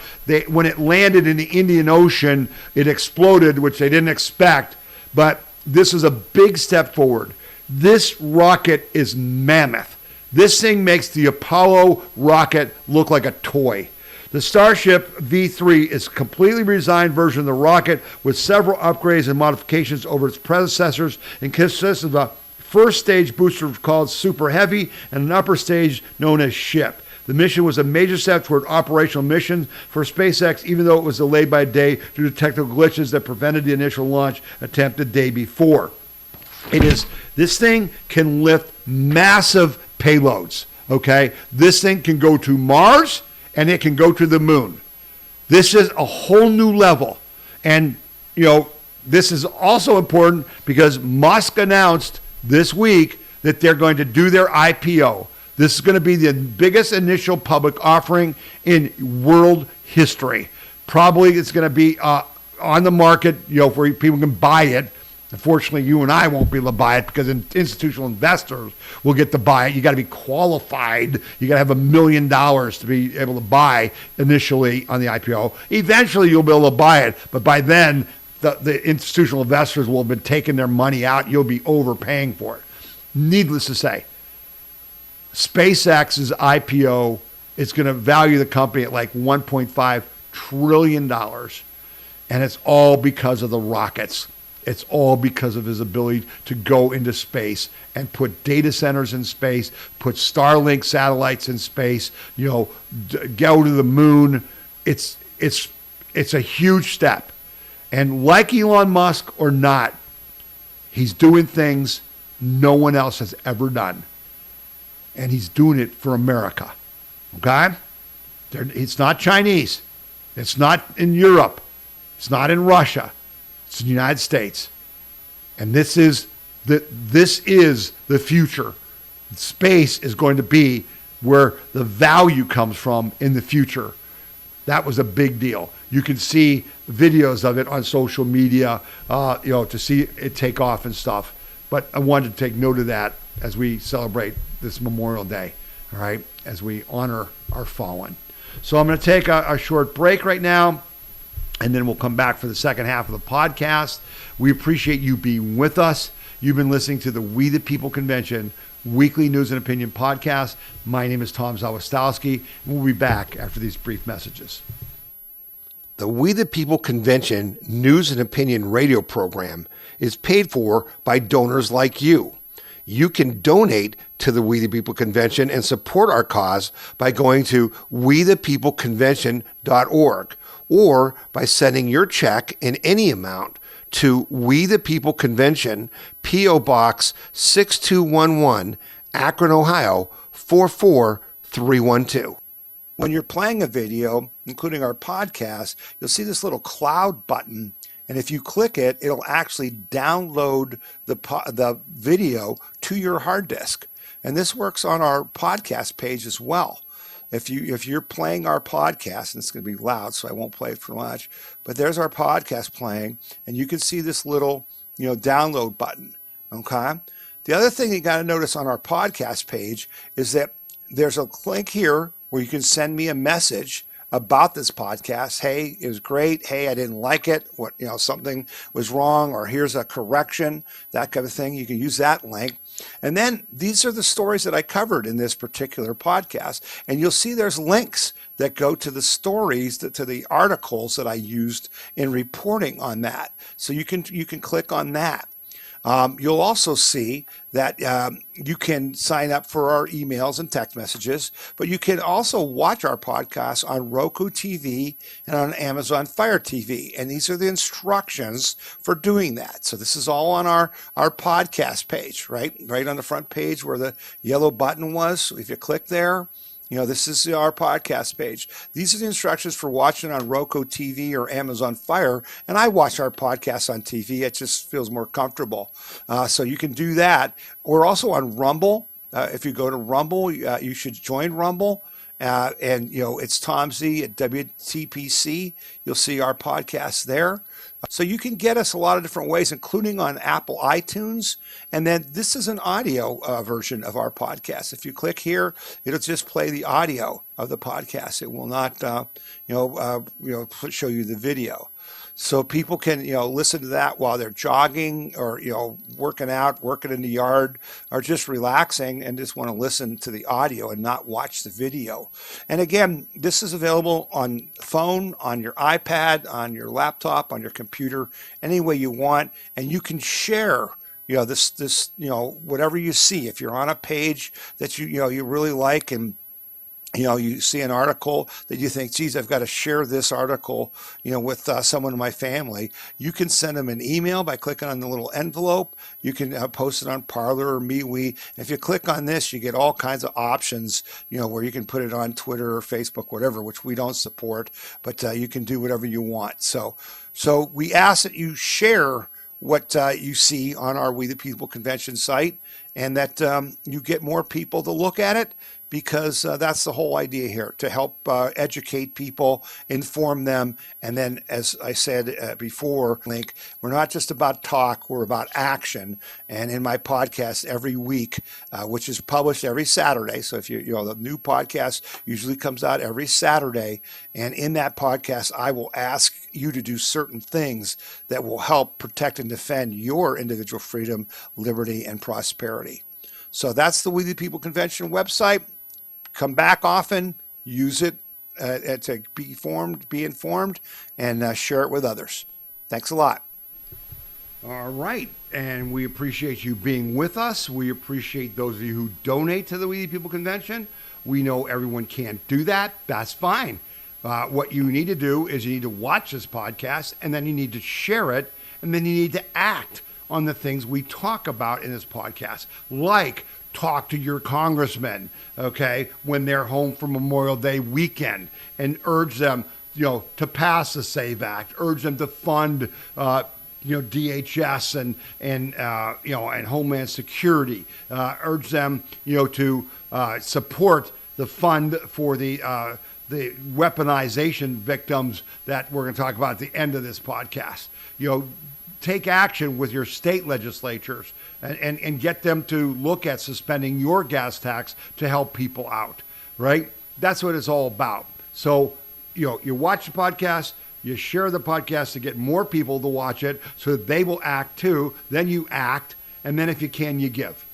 Speaker 1: When it landed in the Indian Ocean, it exploded, which they didn't expect. But this is a big step forward. This rocket is mammoth. This thing makes the Apollo rocket look like a toy. The Starship V3 is a completely redesigned version of the rocket with several upgrades and modifications over its predecessors and consists of a first stage booster called Super Heavy and an upper stage known as Ship. The mission was a major step toward operational missions for SpaceX, even though it was delayed by a day due to technical glitches that prevented the initial launch attempt the day before. This thing can lift massive payloads, okay? This thing can go to Mars and it can go to the moon. This is a whole new level. And, this is also important because Musk announced this week that they're going to do their IPO. This is going to be the biggest initial public offering in world history. Probably it's going to be on the market, where people can buy it Unfortunately, you and I won't be able to buy it because institutional investors will get to buy it. You got to be qualified. You got to have $1 million to be able to buy initially on the IPO. Eventually, you'll be able to buy it, but by then, the institutional investors will have been taking their money out. You'll be overpaying for it. Needless to say, SpaceX's IPO is going to value the company at like $1.5 trillion, and it's all because of the rockets. It's all because of his ability to go into space and put data centers in space, put Starlink satellites in space, go to the moon. It's a huge step. And like Elon Musk or not, he's doing things no one else has ever done. And he's doing it for America. Okay? It's not Chinese. It's not in Europe. It's not in Russia. It's the United States. And this is the future. Space is going to be where the value comes from in the future. That was a big deal. You can see videos of it on social media, to see it take off and stuff. But I wanted to take note of that as we celebrate this Memorial Day, all right, as we honor our fallen. So I'm going to take a short break right now, and then we'll come back for the second half of the podcast. We appreciate you being with us. You've been listening to the We the People Convention weekly news and opinion podcast. My name is Tom Zawistowski, and we'll be back after these brief messages. The We the People Convention news and opinion radio program is paid for by donors like you. You can donate to the We the People Convention and support our cause by going to wethepeopleconvention.org or by sending your check in any amount to We the People Convention, P.O. Box 6211, Akron, Ohio 44312. When you're playing a video, including our podcast, you'll see this little cloud button. And if you click it, it'll actually download the video to your hard disk. And this works on our podcast page as well. If you're playing our podcast, and it's going to be loud, so I won't play it for much, but there's our podcast playing, and you can see this little, download button, okay? The other thing you got to notice on our podcast page is that there's a link here where you can send me a message about this podcast. Hey, it was great. Hey, I didn't like it. Something was wrong, or here's a correction, that kind of thing. You can use that link. And then these are the stories that I covered in this particular podcast. And you'll see there's links that go to the stories, to the articles that I used in reporting on that. So you can click on that. You'll also see that you can sign up for our emails and text messages, but you can also watch our podcast on Roku TV and on Amazon Fire TV. And these are the instructions for doing that. So this is all on our podcast page, right on the front page where the yellow button was. So if you click there, this is our podcast page. These are the instructions for watching on Roku TV or Amazon Fire. And I watch our podcast on TV. It just feels more comfortable. So you can do that. We're also on Rumble. If you go to Rumble, you should join Rumble. It's Tom Z at WTPC. You'll see our podcast there. So you can get us a lot of different ways, including on Apple iTunes. And then this is an audio version of our podcast. If you click here, it'll just play the audio of the podcast. It will not, show you the video. So people can, listen to that while they're jogging or, working out, working in the yard, or just relaxing and just want to listen to the audio and not watch the video. And again, this is available on phone, on your iPad, on your laptop, on your computer, any way you want. And you can share this whatever you see. If you're on a page that you really like, and you see an article that you think, geez, I've got to share this article, with someone in my family. You can send them an email by clicking on the little envelope. You can post it on Parler or MeWe. If you click on this, you get all kinds of options, where you can put it on Twitter or Facebook, whatever, which we don't support, but you can do whatever you want. So we ask that you share what you see on our We the People Convention site. and that you get more people to look at it, because that's the whole idea here, to help educate people, inform them. And then, as I said before, Link, we're not just about talk, we're about action. And in my podcast every week, which is published every Saturday, so if the new podcast usually comes out every Saturday, and in that podcast, I will ask you to do certain things that will help protect and defend your individual freedom, liberty, and prosperity. So that's the We the People Convention website. Come back often, use it to be informed, and share it with others. Thanks a lot. All right. And we appreciate you being with us. We appreciate those of you who donate to the We the People Convention. We know everyone can't do that. That's fine. What you need to do is you need to watch this podcast, and then you need to share it, and then you need to act on the things we talk about in this podcast, like talk to your congressman, okay, when they're home for Memorial Day weekend, and urge them, to pass the SAVE Act, urge them to fund, DHS and Homeland Security, urge them, to support the fund for the weaponization victims that we're going to talk about at the end of this podcast. Take action with your state legislatures and get them to look at suspending your gas tax to help people out, right? That's what it's all about. So, you watch the podcast, you share the podcast to get more people to watch it so that they will act too. Then you act, and then if you can, you give.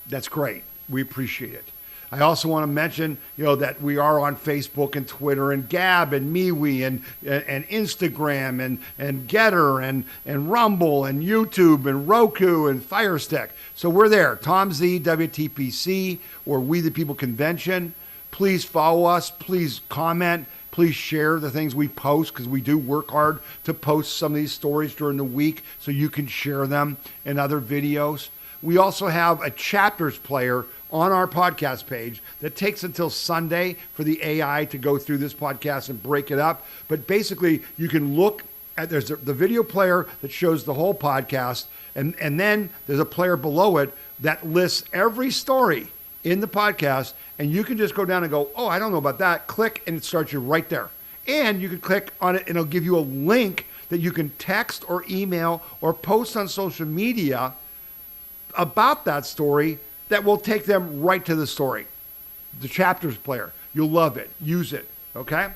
Speaker 1: That's great. We appreciate it. I also want to mention, that we are on Facebook and Twitter and Gab and MeWe and Instagram and Getter and Rumble and YouTube and Roku and Fire Stick. So we're there. Tom Z, WTPC, or We the People Convention. Please follow us. Please comment. Please share the things we post, because we do work hard to post some of these stories during the week so you can share them in other videos. We also have a chapters player on our podcast page that takes until Sunday for the AI to go through this podcast and break it up. But basically, you can look at, there's the video player that shows the whole podcast, and then there's a player below it that lists every story in the podcast, and you can just go down and go, oh, I don't know about that. Click, and it starts you right there. And you can click on it, and it'll give you a link that you can text or email or post on social media about that story that will take them right to the story. The chapters player. You'll love it. Use it. Okay?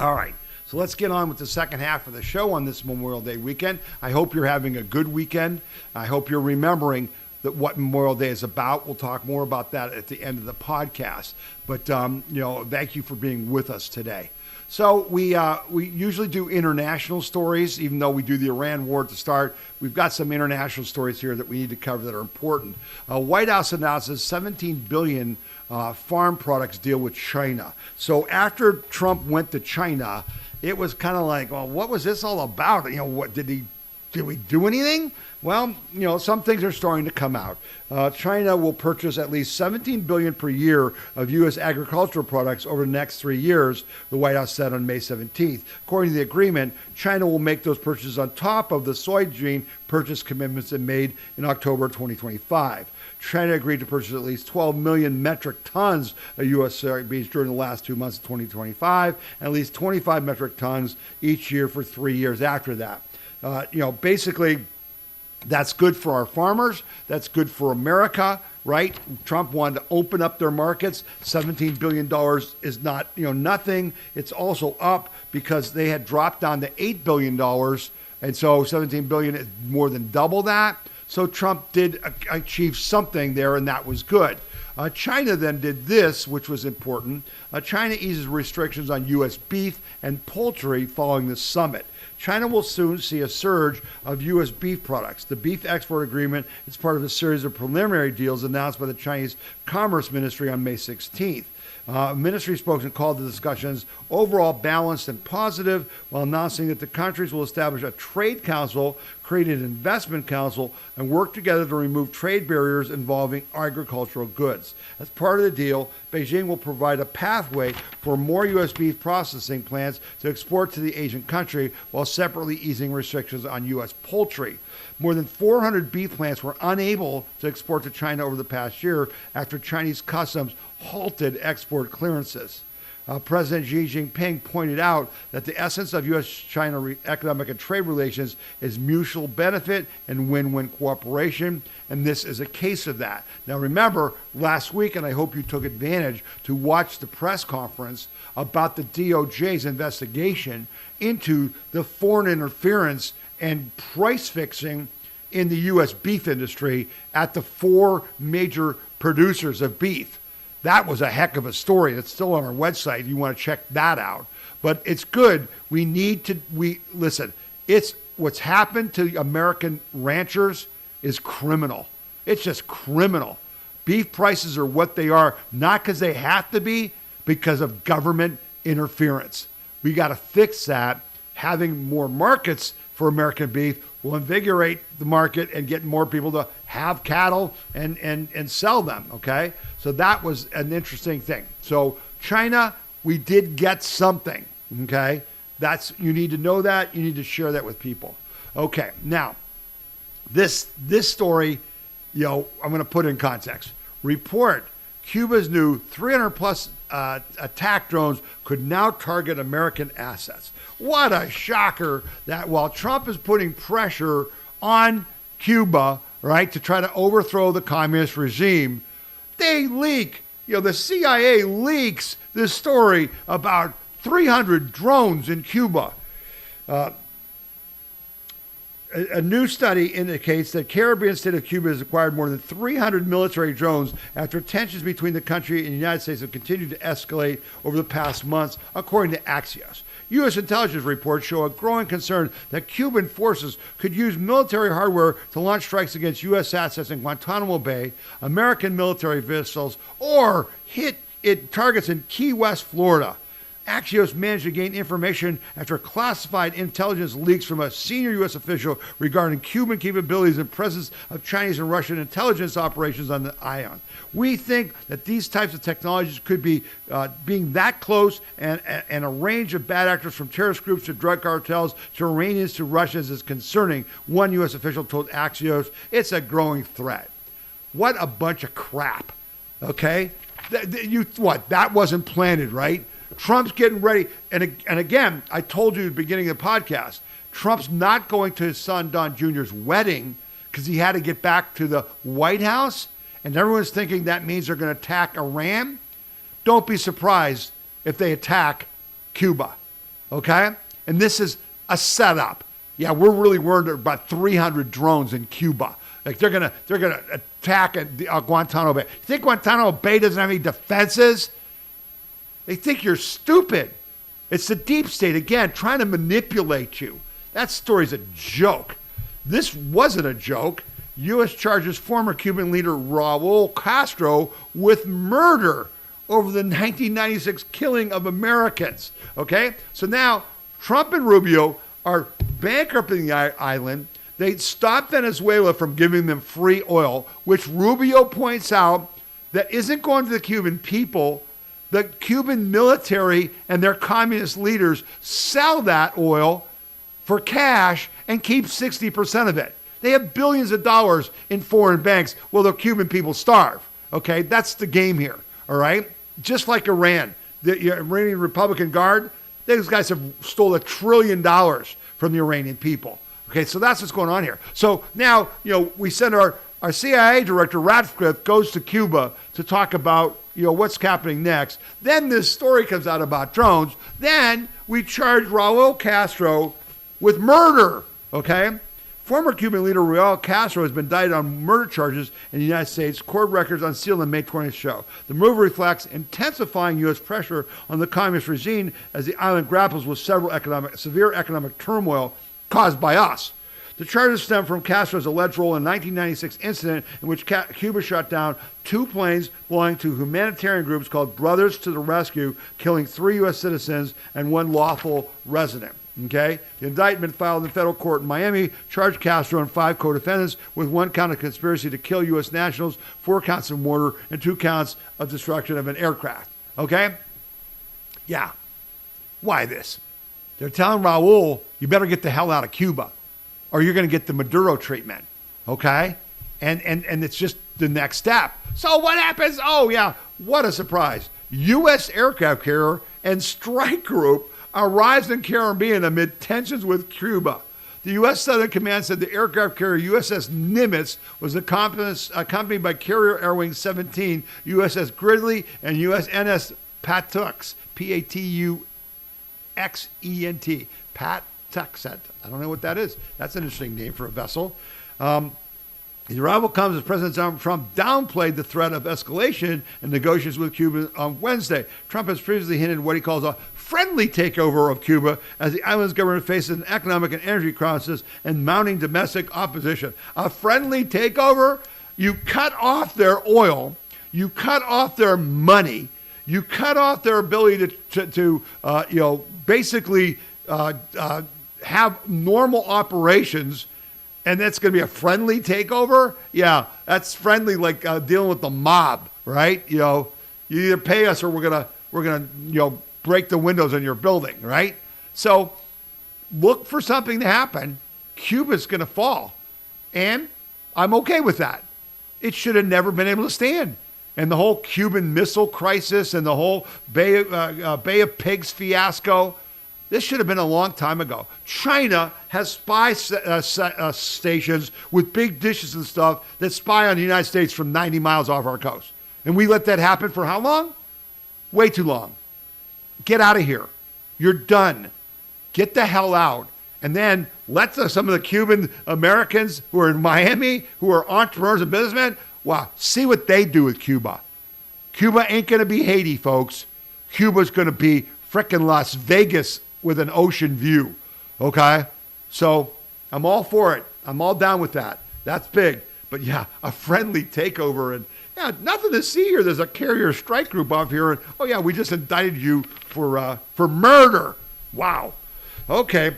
Speaker 1: All right. So let's get on with the second half of the show on this Memorial Day weekend. I hope you're having a good weekend. I hope you're remembering that what Memorial Day is about. We'll talk more about that at the end of the podcast. But, thank you for being with us today. So we usually do international stories, even though we do the Iran war at the start. We've got some international stories here that we need to cover that are important. White House announces $17 billion farm products deal with China. So after Trump went to China, it was kind of like, well, what was this all about? What did we do anything? Well, some things are starting to come out. China will purchase at least $17 billion per year of U.S. agricultural products over the next 3 years, the White House said on May 17th. According to the agreement, China will make those purchases on top of the soybean purchase commitments it made in October 2025. China agreed to purchase at least 12 million metric tons of U.S. soybeans during the last 2 months of 2025, and at least 25 metric tons each year for 3 years after that. Basically, that's good for our farmers. That's good for America, right? Trump wanted to open up their markets. $17 billion is not, nothing. It's also up because they had dropped down to $8 billion. And so $17 billion is more than double that. So Trump did achieve something there, and that was good. China then did this, which was important. China eases restrictions on U.S. beef and poultry following the summit. China will soon see a surge of U.S. beef products. The beef export agreement is part of a series of preliminary deals announced by the Chinese Commerce Ministry on May 16th. Ministry spokesman called the discussions overall balanced and positive, while announcing that the countries will establish a trade council created an investment council, and worked together to remove trade barriers involving agricultural goods. As part of the deal, Beijing will provide a pathway for more U.S. beef processing plants to export to the Asian country while separately easing restrictions on U.S. poultry. More than 400 beef plants were unable to export to China over the past year after Chinese customs halted export clearances. President Xi Jinping pointed out that the essence of U.S.-China economic and trade relations is mutual benefit and win-win cooperation, and this is a case of that. Now remember, last week, and I hope you took advantage to watch the press conference about the DOJ's investigation into the foreign interference and price fixing in the U.S. beef industry at the 4 major producers of beef. That was a heck of a story. It's still on our website. You want to check that out. But it's good. Listen, it's what's happened to American ranchers is criminal. It's just criminal. Beef prices are what they are, not because they have to be, because of government interference. We got to fix that. Having more markets for American beef will invigorate the market and get more people to have cattle and sell them, okay? So that was an interesting thing. So China, we did get something, okay? You need to know that. You need to share that with people. Okay, now, this story, I'm going to put in context. Report, Cuba's new 300-plus attack drones could now target American assets. What a shocker that while Trump is putting pressure on Cuba, right, to try to overthrow the communist regime, they leak. The CIA leaks this story about 300 drones in Cuba. A new study indicates that Caribbean state of Cuba has acquired more than 300 military drones after tensions between the country and the United States have continued to escalate over the past months, according to Axios. U.S. intelligence reports show a growing concern that Cuban forces could use military hardware to launch strikes against U.S. assets in Guantanamo Bay, American military vessels, or hit targets in Key West, Florida. Axios managed to gain information after classified intelligence leaks from a senior U.S. official regarding Cuban capabilities and presence of Chinese and Russian intelligence operations on the island. We think that these types of technologies could be being that close, and a range of bad actors from terrorist groups to drug cartels to Iranians to Russians is concerning, one U.S. official told Axios. It's a growing threat. What a bunch of crap, okay? That wasn't planted, right? Trump's getting ready. And again, I told you at the beginning of the podcast, Trump's not going to his son Don Jr.'s wedding because he had to get back to the White House. And everyone's thinking that means they're going to attack Iran. Don't be surprised if they attack Cuba. Okay? And this is a setup. Yeah, we're really worried about 300 drones in Cuba. Like they're gonna attack at Guantanamo Bay. You think Guantanamo Bay doesn't have any defenses? They think you're stupid. It's the deep state, again, trying to manipulate you. That story's a joke. This wasn't a joke. U.S. charges former Cuban leader Raul Castro with murder over the 1996 killing of Americans. Okay? So now Trump and Rubio are bankrupting the island. They stopped Venezuela from giving them free oil, which Rubio points out that isn't going to the Cuban people. The Cuban military and their communist leaders sell that oil for cash and keep 60% of it. They have billions of dollars in foreign banks while the Cuban people starve. Okay, that's the game here, all right? Just like Iran, the Iranian Republican Guard, those guys have stole $1 trillion from the Iranian people. Okay, so that's what's going on here. So now, we send our CIA director, Radcliffe, goes to Cuba to talk about what's happening next. Then this story comes out about drones. Then we charge Raul Castro with murder, okay? Former Cuban leader Raul Castro has been indicted on murder charges in the United States. Court records unsealed on May 20th show. The move reflects intensifying U.S. pressure on the communist regime as the island grapples with severe economic turmoil caused by us. The charges stem from Castro's alleged role in the 1996 incident in which Cuba shot down 2 planes belonging to humanitarian groups called Brothers to the Rescue, killing 3 U.S. citizens and 1 lawful resident. Okay? The indictment filed in federal court in Miami charged Castro and 5 co-defendants with 1 count of conspiracy to kill U.S. nationals, 4 counts of murder, and 2 counts of destruction of an aircraft. Okay? Yeah. Why this? They're telling Raul, you better get the hell out of Cuba, or you're going to get the Maduro treatment. Okay? And it's just the next step. So what happens? Oh, yeah. What a surprise. U.S. aircraft carrier and strike group arrives in Caribbean amid tensions with Cuba. The U.S. Southern Command said the aircraft carrier USS Nimitz was accompanied by carrier Air Wing 17, USS Gridley, and USNS Patuxent, Patuxent, Patuxent. I don't know what that is. That's an interesting name for a vessel. The arrival comes as President Trump downplayed the threat of escalation in negotiations with Cuba on Wednesday. Trump has previously hinted what he calls a friendly takeover of Cuba as the island's government faces an economic and energy crisis and mounting domestic opposition. A friendly takeover? You cut off their oil, you cut off their money, you cut off their ability to basically have normal operations. And that's going to be a friendly takeover? Yeah, that's friendly like dealing with the mob, right? You either pay us or we're gonna break the windows in your building, right? So look for something to happen. Cuba's going to fall, and I'm okay with that. It should have never been able to stand. And the whole Cuban Missile Crisis and the whole Bay of Pigs fiasco. This should have been a long time ago. China has spy stations with big dishes and stuff that spy on the United States from 90 miles off our coast. And we let that happen for how long? Way too long. Get out of here. You're done. Get the hell out. And then let some of the Cuban Americans who are in Miami, who are entrepreneurs and businessmen, wow, see what they do with Cuba. Cuba ain't going to be Haiti, folks. Cuba's going to be frickin' Las Vegas with an ocean view, okay? So I'm all for it. I'm all down with that. That's big. But yeah, a friendly takeover and yeah, nothing to see here. There's a carrier strike group off here and oh yeah, we just indicted you for murder. Wow. Okay.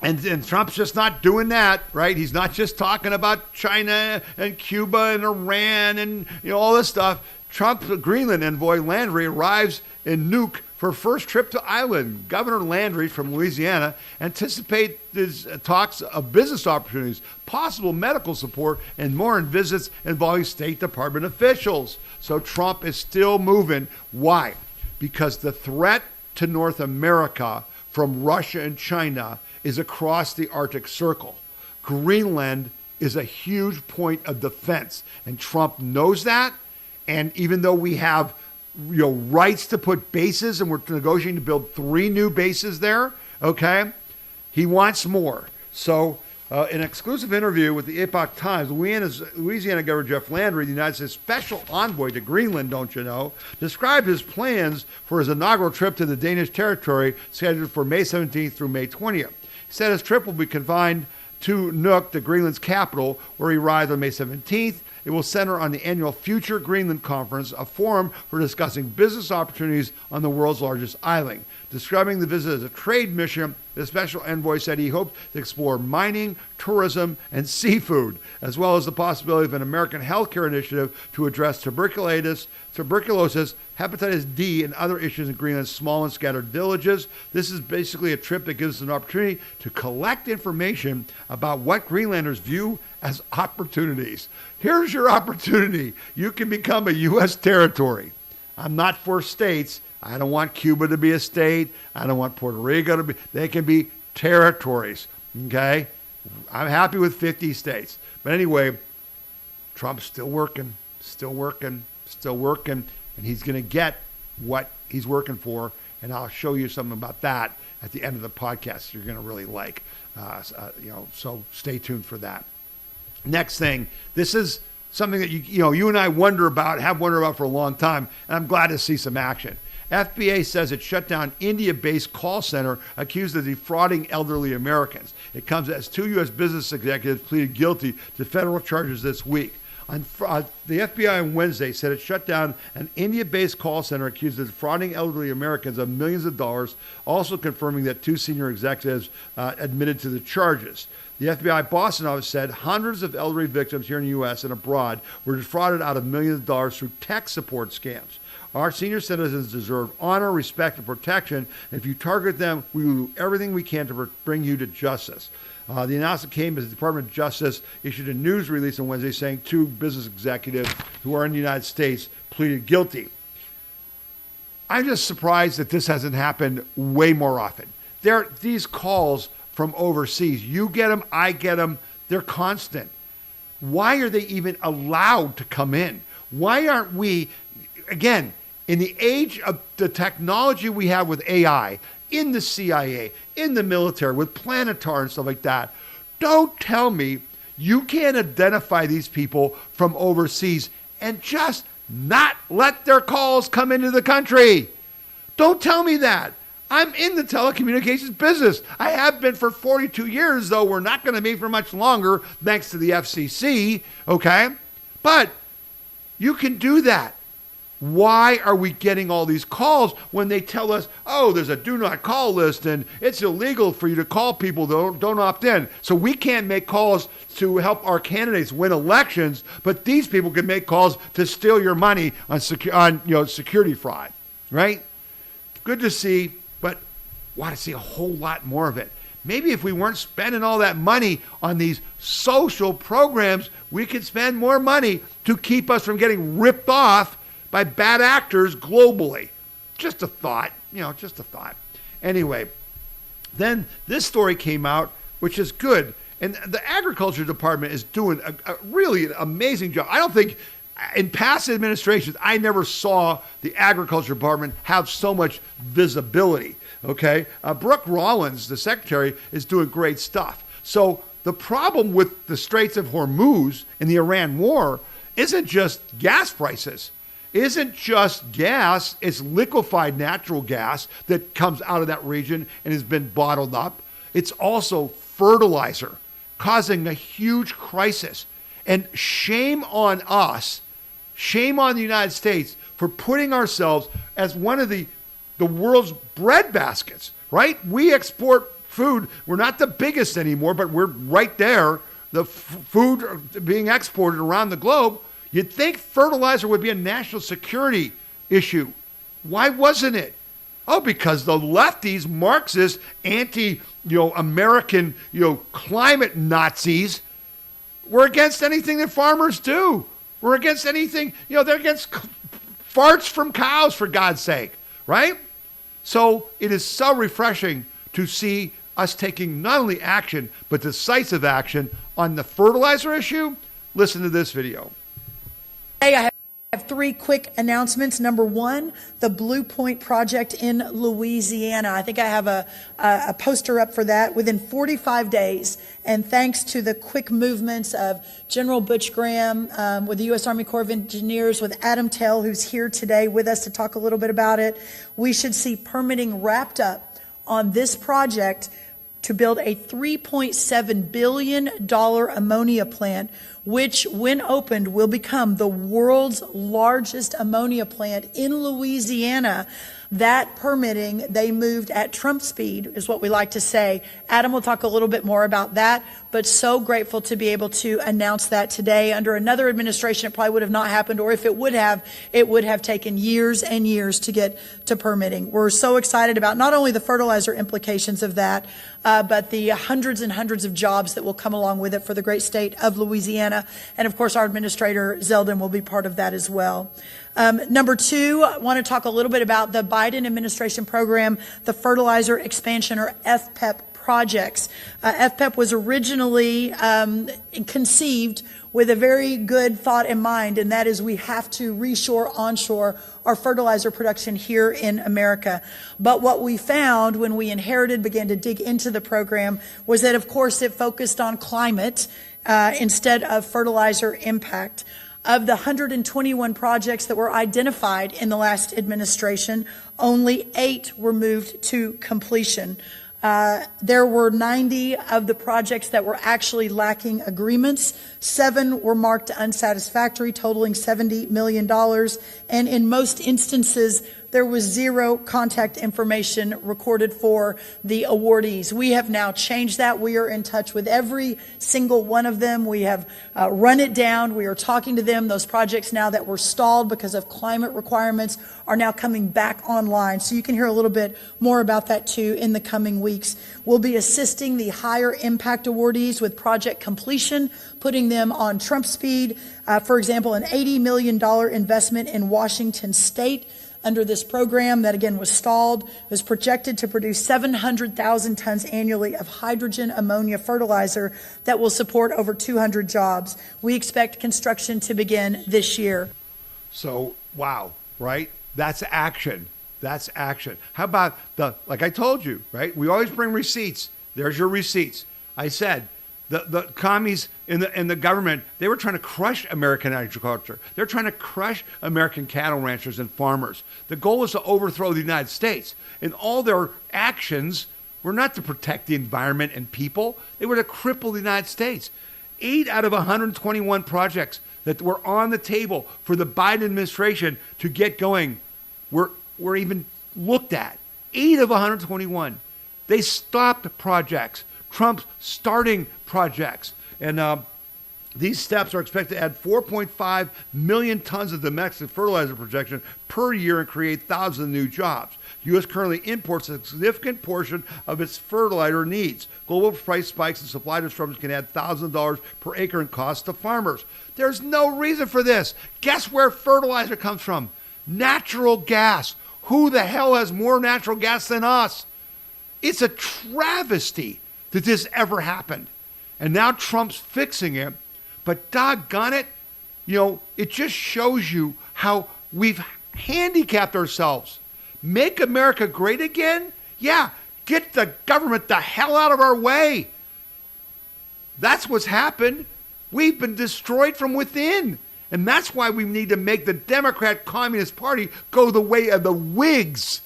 Speaker 1: And Trump's just not doing that, right? He's not just talking about China and Cuba and Iran and all this stuff. Trump's Greenland envoy Landry arrives in Nuuk for first trip to island. Governor Landry from Louisiana anticipates talks of business opportunities, possible medical support, and more in visits involving State Department officials. So Trump is still moving. Why? Because the threat to North America from Russia and China is across the Arctic Circle. Greenland is a huge point of defense, and Trump knows that. And even though we have rights to put bases, and we're negotiating to build 3 new bases there, okay, he wants more. So in an exclusive interview with the Epoch Times, Louisiana Governor Jeff Landry, the United States Special Envoy to Greenland, don't you know, described his plans for his inaugural trip to the Danish territory scheduled for May 17th through May 20th. He said his trip will be confined to Nuuk, the Greenland's capital, where he arrived on May 17th. It will center on the annual Future Greenland Conference, a forum for discussing business opportunities on the world's largest island. Describing the visit as a trade mission, the special envoy said he hoped to explore mining, tourism, and seafood, as well as the possibility of an American healthcare initiative to address tuberculosis, hepatitis D, and other issues in Greenland's small and scattered villages. This is basically a trip that gives us an opportunity to collect information about what Greenlanders view as opportunities. Here's your opportunity. You can become a U.S. territory. I'm not for states. I don't want Cuba to be a state. I don't want Puerto Rico to be. They can be territories, okay? I'm happy with 50 states. But anyway, Trump's still working, and he's going to get what he's working for, and I'll show you something about that at the end of the podcast you're going to really like. So stay tuned for that. Next thing, this is something that you and I have wondered about for a long time, and I'm glad to see some action. FBA says it shut down India-based call center accused of defrauding elderly Americans. It comes as 2 U.S. business executives pleaded guilty to federal charges this week. The FBI on Wednesday said it shut down an India-based call center accused of defrauding elderly Americans of millions of dollars, also confirming that 2 senior executives admitted to the charges. The FBI Boston office said hundreds of elderly victims here in the U.S. and abroad were defrauded out of millions of dollars through tech support scams. Our senior citizens deserve honor, respect, and protection. And if you target them, we will do everything we can to bring you to justice. The announcement came as the Department of Justice issued a news release on Wednesday saying 2 business executives who are in the United States pleaded guilty. I'm just surprised that this hasn't happened way more often. These calls from overseas, you get them, I get them, they're constant. Why are they even allowed to come in? Why aren't we, again, in the age of the technology we have with AI, in the CIA, in the military, with Planetar and stuff like that, don't tell me you can't identify these people from overseas and just not let their calls come into the country. Don't tell me that. I'm in the telecommunications business. I have been for 42 years, though we're not going to be for much longer, thanks to the FCC, okay? But you can do that. Why are we getting all these calls when they tell us, oh, there's a do not call list and it's illegal for you to call people that don't opt in. So we can't make calls to help our candidates win elections, but these people can make calls to steal your money on security fraud, right? Good to see, but want to see a whole lot more of it. Maybe if we weren't spending all that money on these social programs, we could spend more money to keep us from getting ripped off by bad actors globally. Just a thought, just a thought. Anyway, then this story came out, which is good. And the Agriculture Department is doing a really amazing job. I don't think in past administrations, I never saw the Agriculture Department have so much visibility, okay? Brooke Rollins, the secretary, is doing great stuff. So the problem with the Straits of Hormuz and the Iran war isn't just gas prices. Isn't just gas, it's liquefied natural gas that comes out of that region and has been bottled up. It's also fertilizer, causing a huge crisis. And shame on us, shame on the United States for putting ourselves as one of the world's bread baskets, right? We export food. We're not the biggest anymore, but we're right there. The food being exported around the globe. You'd think fertilizer would be a national security issue. Why wasn't it? Oh, because the lefties, Marxist, anti-American, climate Nazis were against anything that farmers do. We're against anything, they're against farts from cows, for God's sake, right? So it is so refreshing to see us taking not only action, but decisive action on the fertilizer issue. Listen to this video.
Speaker 2: Hey, I have 3 quick announcements. Number 1, the Blue Point Project in Louisiana. I think I have a poster up for that within 45 days. And thanks to the quick movements of General Butch Graham with the U.S. Army Corps of Engineers, with Adam Tell, who's here today with us to talk a little bit about it, we should see permitting wrapped up on this project to build a $3.7 billion ammonia plant, which, when opened, will become the world's largest ammonia plant in Louisiana. That permitting, they moved at Trump speed, is what we like to say. Adam will talk a little bit more about that, but so grateful to be able to announce that today. Under another administration, it probably would have not happened, or if it would have taken years and years to get to permitting. We're so excited about not only the fertilizer implications of that, but the hundreds and hundreds of jobs that will come along with it for the great state of Louisiana. And of course, our administrator, Zeldin, will be part of that as well. Number 2, I want to talk a little bit about the Biden administration program, the Fertilizer Expansion, or FPEP projects. FPEP was originally conceived with a very good thought in mind, and that is we have to reshore, onshore our fertilizer production here in America. But what we found when we began to dig into the program, was that, of course, it focused on climate instead of fertilizer impact. Of the 121 projects that were identified in the last administration, only 8 were moved to completion. There were 90 of the projects that were actually lacking agreements. 7 were marked unsatisfactory, totaling $70 million. And in most instances, there was 0 contact information recorded for the awardees. We have now changed that. We are in touch with every single one of them. We have run it down. We are talking to them. Those projects now that were stalled because of climate requirements are now coming back online. So you can hear a little bit more about that too in the coming weeks. We'll be assisting the higher impact awardees with project completion, putting them on Trump speed. For example, an $80 million investment in Washington State under this program that, again, was stalled, was projected to produce 700,000 tons annually of hydrogen ammonia fertilizer that will support over 200 jobs. We expect construction to begin this year.
Speaker 1: So, wow, right? That's action. That's action. How about like I told you, right? We always bring receipts. There's your receipts. I said, the commies in the government, they were trying to crush American agriculture. They're trying to crush American cattle ranchers and farmers. The goal was to overthrow the United States. And all their actions were not to protect the environment and people. They were to cripple the United States. 8 out of 121 projects that were on the table for the Biden administration to get going were even looked at. 8 of 121. They stopped projects. Trump's starting projects. And these steps are expected to add 4.5 million tons of domestic fertilizer production per year and create thousands of new jobs. The U.S. currently imports a significant portion of its fertilizer needs. Global price spikes and supply disruptions can add thousands of dollars per acre in costs to farmers. There's no reason for this. Guess where fertilizer comes from? Natural gas. Who the hell has more natural gas than us? It's a travesty that this ever happened. And now Trump's fixing it. But doggone it, it just shows you how we've handicapped ourselves. Make America great again? Yeah, get the government the hell out of our way. That's what's happened. We've been destroyed from within. And that's why we need to make the Democrat Communist Party go the way of the Whigs.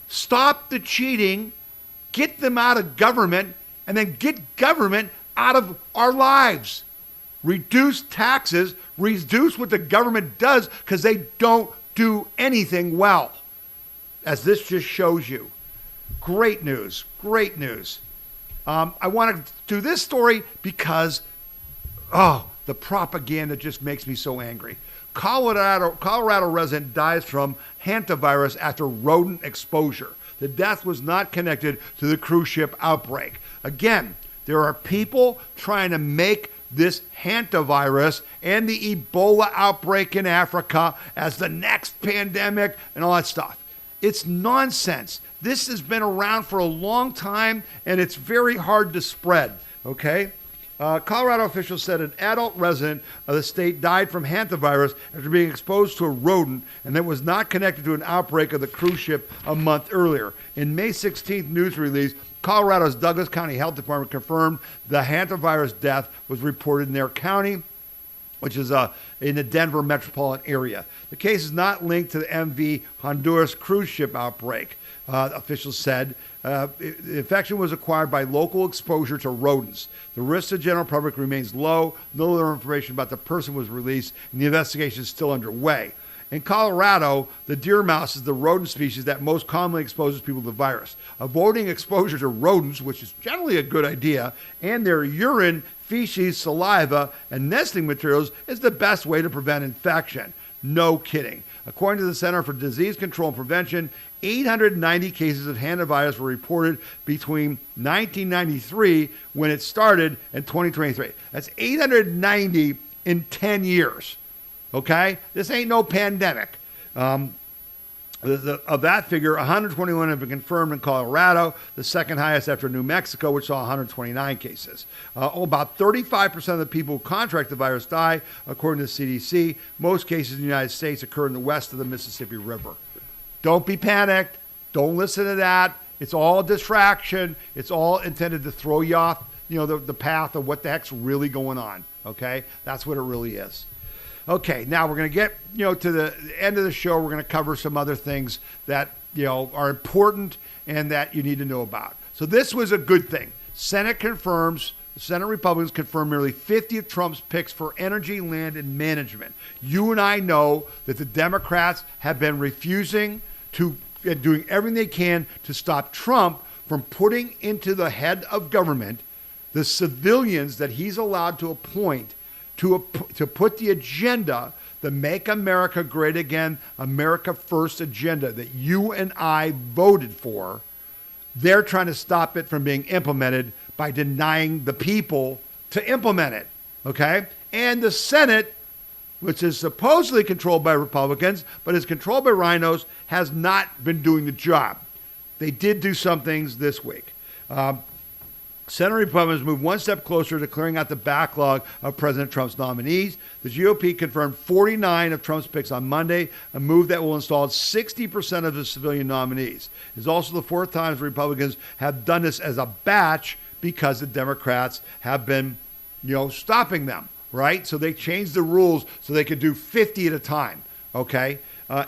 Speaker 1: Stop the cheating, get them out of government, and then get government out of our lives. Reduce taxes, reduce what the government does because they don't do anything well, as this just shows you. Great news, great news. I want to do this story because, the propaganda just makes me so angry. Colorado resident dies from hantavirus after rodent exposure. The death was not connected to the cruise ship outbreak. Again, there are people trying to make this hantavirus and the Ebola outbreak in Africa as the next pandemic and all that stuff. It's nonsense. This has been around for a long time, and it's very hard to spread, okay? Colorado officials said an adult resident of the state died from hantavirus after being exposed to a rodent, and that was not connected to an outbreak of the cruise ship a month earlier. In May 16th news release, Colorado's Douglas County Health Department confirmed the hantavirus death was reported in their county, which is in the Denver metropolitan area. The case is not linked to the MV Honduras cruise ship outbreak, officials said. The infection was acquired by local exposure to rodents. The risk to the general public remains low. No other information about the person was released, and the investigation is still underway. In Colorado, the deer mouse is the rodent species that most commonly exposes people to the virus. Avoiding exposure to rodents, which is generally a good idea, and their urine, feces, saliva, and nesting materials is the best way to prevent infection. No kidding. According to the Center for Disease Control and Prevention, 890 cases of hantavirus were reported between 1993, when it started, and 2023. That's 890 in 10 years. Okay? This ain't no pandemic. Of that figure, 121 have been confirmed in Colorado, the second highest after New Mexico, which saw 129 cases. About 35% of the people who contract the virus die, according to the CDC. Most cases in the United States occur in the west of the Mississippi River. Don't be panicked. Don't listen to that. It's all a distraction. It's all intended to throw you off, the path of what the heck's really going on. Okay? That's what it really is. Okay, now we're going to get, to the end of the show. We're going to cover some other things that, are important and that you need to know about. So this was a good thing. Senate Republicans confirmed nearly 50 of Trump's picks for energy, land, and management. You and I know that the Democrats have been refusing to, doing everything they can to stop Trump from putting into the head of government the civilians that he's allowed to appoint to put the agenda, the Make America Great Again, America First agenda that you and I voted for. They're trying to stop it from being implemented by denying the people to implement it, okay? And the Senate, which is supposedly controlled by Republicans, but is controlled by RINOs, has not been doing the job. They did do some things this week. Senate Republicans moved one step closer to clearing out the backlog of President Trump's nominees. The GOP confirmed 49 of Trump's picks on Monday, a move that will install 60% of the civilian nominees. It's also the fourth time the Republicans have done this as a batch because the Democrats have been, stopping them, right? So they changed the rules so they could do 50 at a time, okay?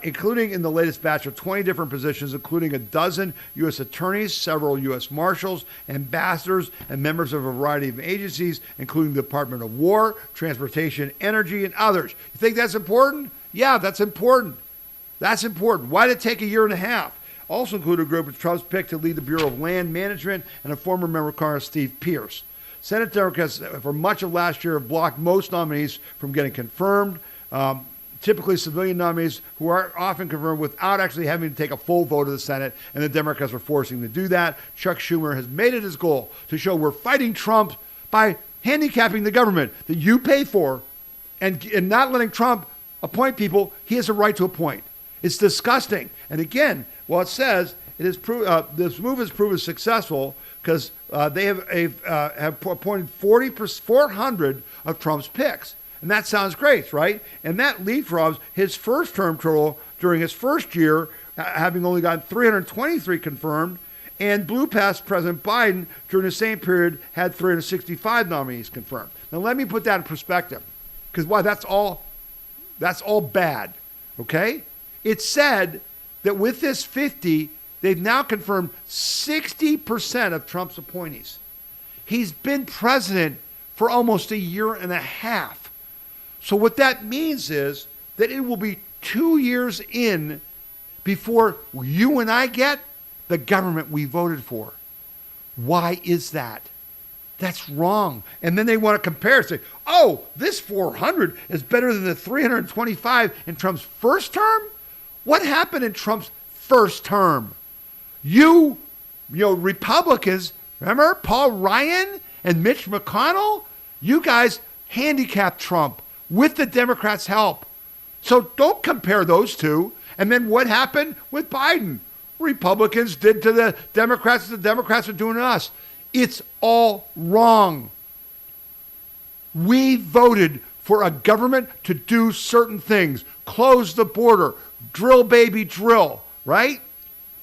Speaker 1: Including in the latest batch of 20 different positions, including a dozen U.S. attorneys, several U.S. marshals, ambassadors, and members of a variety of agencies, including the Department of War, Transportation, Energy, and others. You think that's important? Yeah, that's important. That's important. Why did it take a year and a half? Also included a group of Trump's picked to lead the Bureau of Land Management and a former member of Congress, Steve Pierce. Senate Democrats, for much of last year, have blocked most nominees from getting confirmed. Typically civilian nominees who are often confirmed without actually having to take a full vote of the Senate, and the Democrats are forcing them to do that. Chuck Schumer has made it his goal to show we're fighting Trump by handicapping the government that you pay for and not letting Trump appoint people he has a right to appoint. It's disgusting. And again, while it says it is this move has proven successful because they have appointed 400 of Trump's picks. And that sounds great, right? And that leapfrogs his first term total during his first year, having only gotten 323 confirmed, and blew past President Biden during the same period, had 365 nominees confirmed. Now let me put that in perspective, because that's all bad, okay? It said that with this 50, they've now confirmed 60% of Trump's appointees. He's been president for almost a year and a half. So what that means is that it will be 2 years in before you and I get the government we voted for. Why is that? That's wrong. And then they want to compare, say, oh, this 400 is better than the 325 in Trump's first term? What happened in Trump's first term? You Republicans, remember Paul Ryan and Mitch McConnell? You guys handicapped Trump with the Democrats' help. So don't compare those two. And then what happened with Biden? Republicans did to the Democrats what the Democrats are doing to us. It's all wrong. We voted for a government to do certain things. Close the border. Drill, baby, drill. Right?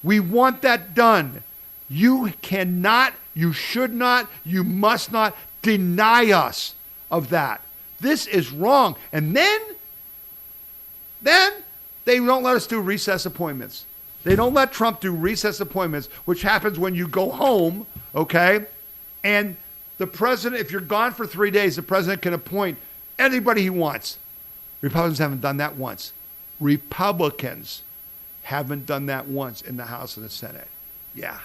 Speaker 1: We want that done. You cannot, you should not, you must not deny us of that. This is wrong. And then they don't let us do recess appointments. They don't let Trump do recess appointments, which happens when you go home, okay? And the president, if you're gone for 3 days, the president can appoint anybody he wants. Republicans haven't done that once. Republicans haven't done that once in the House and the Senate. Yeah,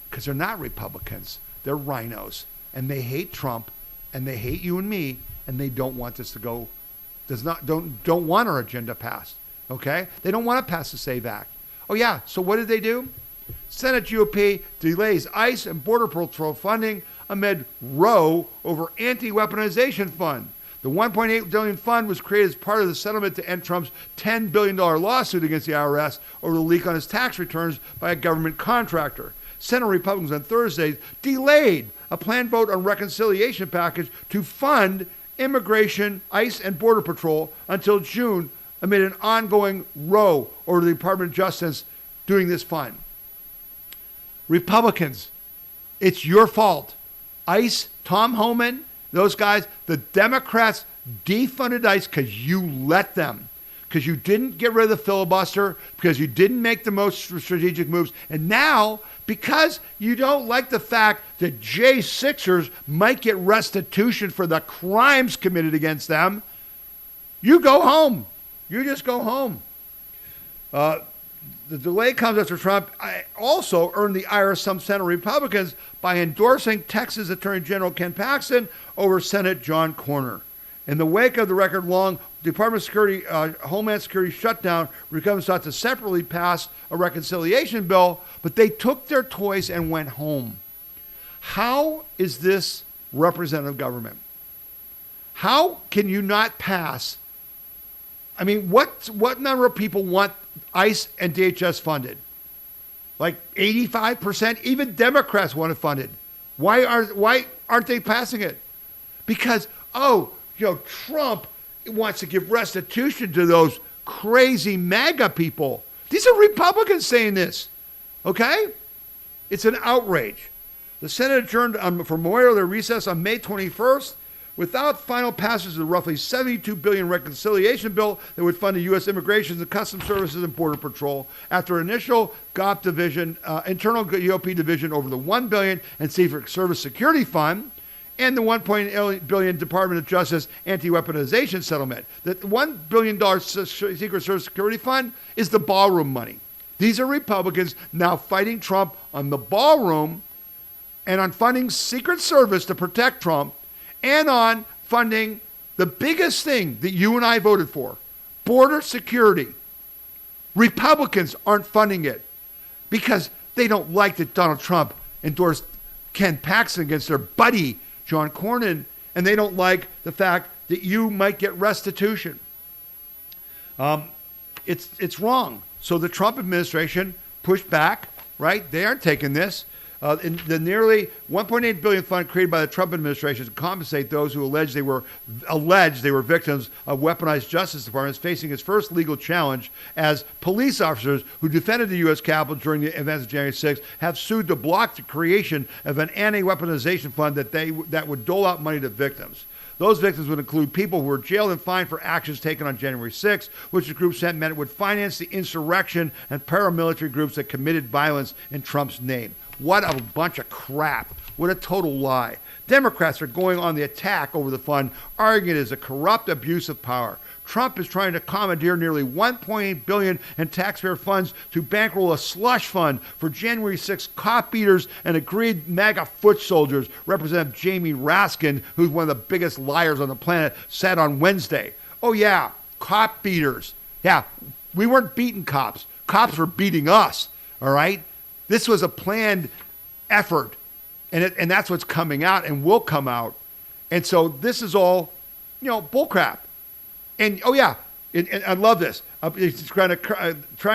Speaker 1: because they're not Republicans. They're RINOs. And they hate Trump, and they hate you and me, and they don't want this to go, don't want our agenda passed, okay? They don't want to pass the SAVE Act. Oh yeah, so what did they do? Senate GOP delays ICE and Border Patrol funding amid row over anti-weaponization fund. The $1.8 billion fund was created as part of the settlement to end Trump's $10 billion lawsuit against the IRS over the leak on his tax returns by a government contractor. Senate Republicans on Thursday delayed a planned vote on reconciliation package to fund immigration, ICE, and Border Patrol until June amid an ongoing row over the Department of Justice doing this fund. Republicans, it's your fault. ICE, Tom Homan, those guys, the Democrats defunded ICE because you let them. because you didn't get rid of the filibuster, because you didn't make the most strategic moves, and now because you don't like the fact that J6ers might get restitution for the crimes committed against them, you go home. You just go home. The delay comes after Trump also earned the ire of some Senate Republicans by endorsing Texas Attorney General Ken Paxton over Senate John Cornyn. In the wake of the record-long Department of Security, Homeland Security shutdown, Republicans sought to separately pass a reconciliation bill, but they took their toys and went home. How is this representative government? How can you not pass? I mean, what number of people want ICE and DHS funded? Like 85%? Even Democrats want it funded. Why aren't they passing it? Because, Trump wants to give restitution to those crazy MAGA people. These are Republicans saying this, okay? It's an outrage. The Senate adjourned for Memorial Day recess on May 21st without final passage of the roughly $72 billion reconciliation bill that would fund the U.S. Immigration and Customs Services and Border Patrol after initial GOP division, internal GOP division over the $1 billion and Secret Service Security Fund and the $1.8 billion Department of Justice anti-weaponization settlement. The $1 billion Secret Service Security Fund is the ballroom money. These are Republicans now fighting Trump on the ballroom and on funding Secret Service to protect Trump and on funding the biggest thing that you and I voted for, border security. Republicans aren't funding it because they don't like that Donald Trump endorsed Ken Paxton against their buddy, John Cornyn, and they don't like the fact that you might get restitution. It's wrong. So the Trump administration pushed back, right? They aren't taking this. In the nearly $1.8 billion fund created by the Trump administration to compensate those who alleged they were victims of weaponized justice departments facing its first legal challenge as police officers who defended the U.S. Capitol during the events of January 6th have sued to block the creation of an anti-weaponization fund that would dole out money to victims. Those victims would include people who were jailed and fined for actions taken on January 6th, which the group said meant it would finance the insurrection and paramilitary groups that committed violence in Trump's name. What a bunch of crap. What a total lie. Democrats are going on the attack over the fund, arguing it is a corrupt abuse of power. Trump is trying to commandeer nearly $1.8 billion in taxpayer funds to bankroll a slush fund for January 6 cop beaters and agreed MAGA foot soldiers. Representative Jamie Raskin, who's one of the biggest liars on the planet, said on Wednesday. Oh yeah, cop beaters. Yeah, we weren't beating cops. Cops were beating us, all right? This was a planned effort, and that's what's coming out and will come out. And so this is all, bullcrap. And, and I love this. It's trying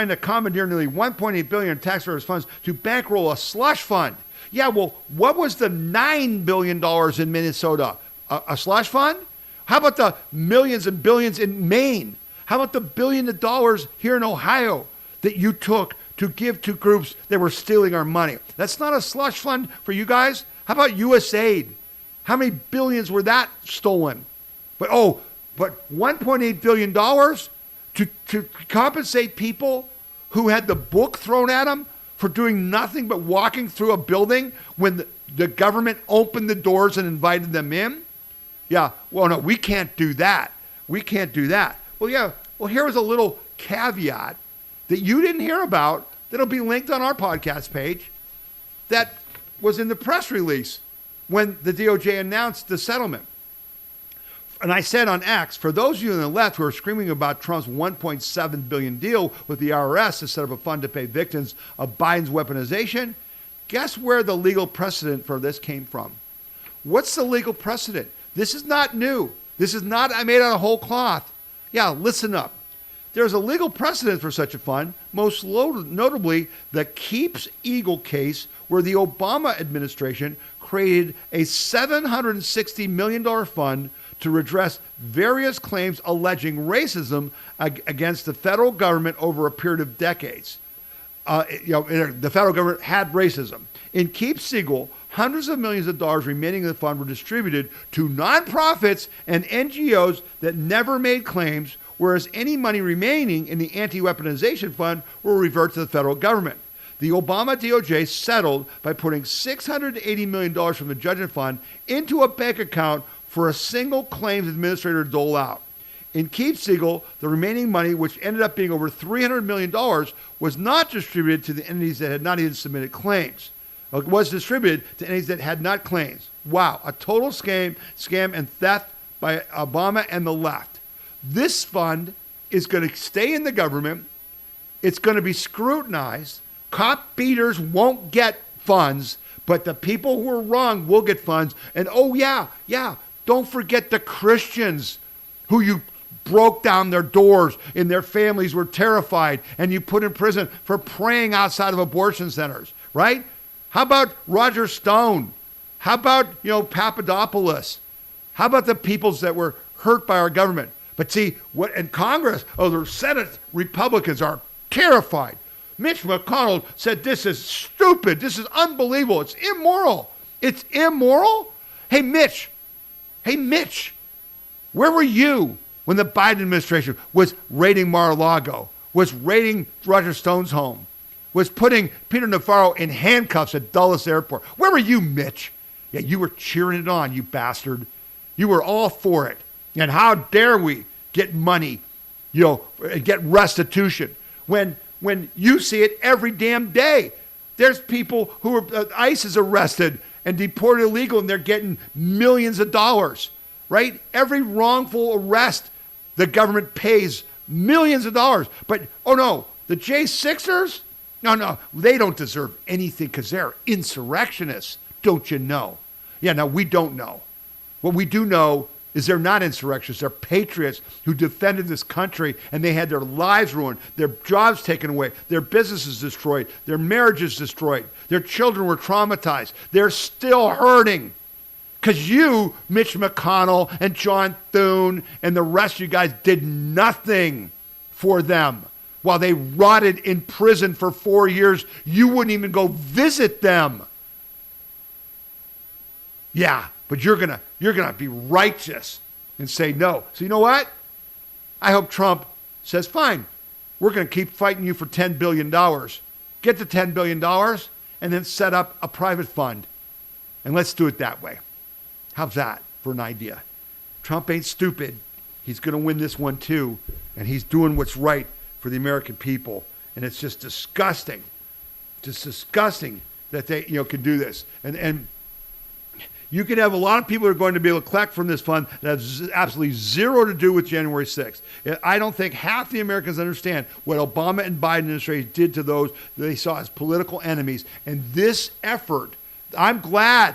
Speaker 1: to commandeer nearly $1.8 billion in taxpayers' funds to bankroll a slush fund. Yeah, well, what was the $9 billion in Minnesota? A slush fund? How about the millions and billions in Maine? How about the $1 billion here in Ohio that you took to give to groups that were stealing our money? That's not a slush fund for you guys. How about USAID? How many billions were that stolen? But $1.8 billion to compensate people who had the book thrown at them for doing nothing but walking through a building when the government opened the doors and invited them in? Yeah, well, no, we can't do that. We can't do that. Well, yeah, well, here was a little caveat that you didn't hear about that'll be linked on our podcast page that was in the press release when the DOJ announced the settlement. And I said on X, for those of you on the left who are screaming about Trump's $1.7 billion deal with the IRS to set up a fund to pay victims of Biden's weaponization, guess where the legal precedent for this came from? What's the legal precedent? This is not new. This is not I made out of whole cloth. Yeah, listen up. There's a legal precedent for such a fund, most notably the Keeps Eagle case, where the Obama administration created a $760 million fund to redress various claims alleging racism against the federal government over a period of decades. The federal government had racism. In Keeps Eagle, hundreds of millions of dollars remaining in the fund were distributed to nonprofits and NGOs that never made claims whereas any money remaining in the anti-weaponization fund will revert to the federal government. The Obama DOJ settled by putting $680 million from the judgment fund into a bank account for a single claims administrator to dole out. In Keepsiegel, the remaining money, which ended up being over $300 million, was not distributed to the entities that had not even submitted claims. It was distributed to entities that had not claims. Wow, a total scam and theft by Obama and the left. This fund is going to stay in the government. It's going to be scrutinized. Cop beaters won't get funds, but the people who are wrong will get funds. And oh yeah, don't forget the Christians who you broke down their doors and their families were terrified and you put in prison for praying outside of abortion centers, right? How about Roger Stone? How about, Papadopoulos? How about the peoples that were hurt by our government? But see, what in Congress, the Senate Republicans are terrified. Mitch McConnell said this is stupid. This is unbelievable. It's immoral. It's immoral? Hey, Mitch, where were you when the Biden administration was raiding Mar-a-Lago, was raiding Roger Stone's home, was putting Peter Navarro in handcuffs at Dulles Airport? Where were you, Mitch? Yeah, you were cheering it on, you bastard. You were all for it. And how dare we get money, get restitution when you see it every damn day. There's people who are, ICE is arrested and deported illegal and they're getting millions of dollars, right? Every wrongful arrest, the government pays millions of dollars. But, oh no, the J6ers? No, they don't deserve anything because they're insurrectionists, don't you know? Yeah, no, we don't know. What we do know is they're not insurrectionists. They're patriots who defended this country and they had their lives ruined, their jobs taken away, their businesses destroyed, their marriages destroyed, their children were traumatized. They're still hurting because you, Mitch McConnell and John Thune and the rest of you guys did nothing for them while they rotted in prison for 4 years. You wouldn't even go visit them. Yeah, but you're gonna be righteous and say no. So you know what? I hope Trump says, fine, we're gonna keep fighting you for $10 billion. Get the $10 billion and then set up a private fund. And let's do it that way. How's that for an idea? Trump ain't stupid. He's gonna win this one too. And he's doing what's right for the American people. And it's just disgusting. Just disgusting that they can do this. And you can have a lot of people who are going to be able to collect from this fund that has absolutely zero to do with January 6th. I don't think half the Americans understand what Obama and Biden administration did to those they saw as political enemies. And this effort, I'm glad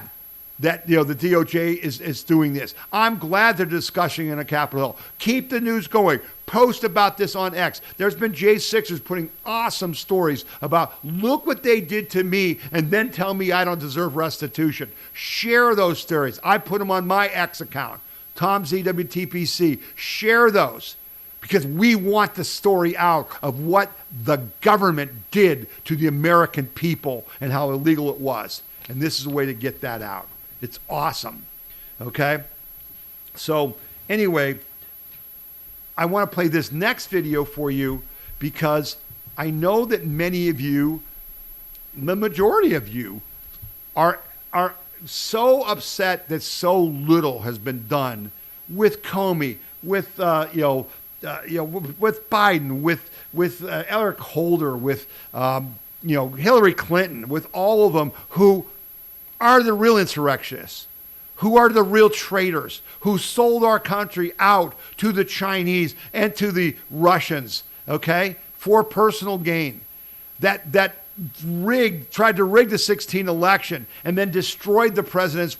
Speaker 1: that the DOJ is doing this. I'm glad they're discussing in a Capitol Hill. Keep the news going. Post about this on X. There's been J6ers putting awesome stories about, look what they did to me, and then tell me I don't deserve restitution. Share those stories. I put them on my X account, Tom Z WTPC. Share those because we want the story out of what the government did to the American people and how illegal it was. And this is a way to get that out. It's awesome. Okay? So anyway, I want to play this next video for you because I know that many of you, the majority of you, are so upset that so little has been done with Comey, with with Biden, with Eric Holder, with Hillary Clinton, with all of them who are the real insurrectionists, who are the real traitors, who sold our country out to the Chinese and to the Russians, okay, for personal gain. That tried to rig the 2016 election and then destroyed the president's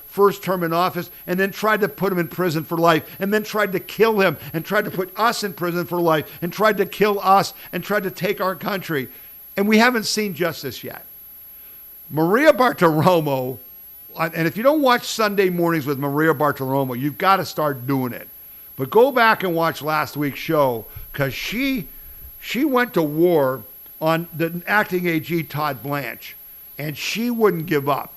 Speaker 1: first term in office and then tried to put him in prison for life and then tried to kill him and tried to put us in prison for life and tried to kill us and tried to take our country. And we haven't seen justice yet. Maria Bartiromo, and if you don't watch Sunday mornings with Maria Bartiromo, you've got to start doing it. But go back and watch last week's show because she went to war on the acting AG Todd Blanche, and she wouldn't give up.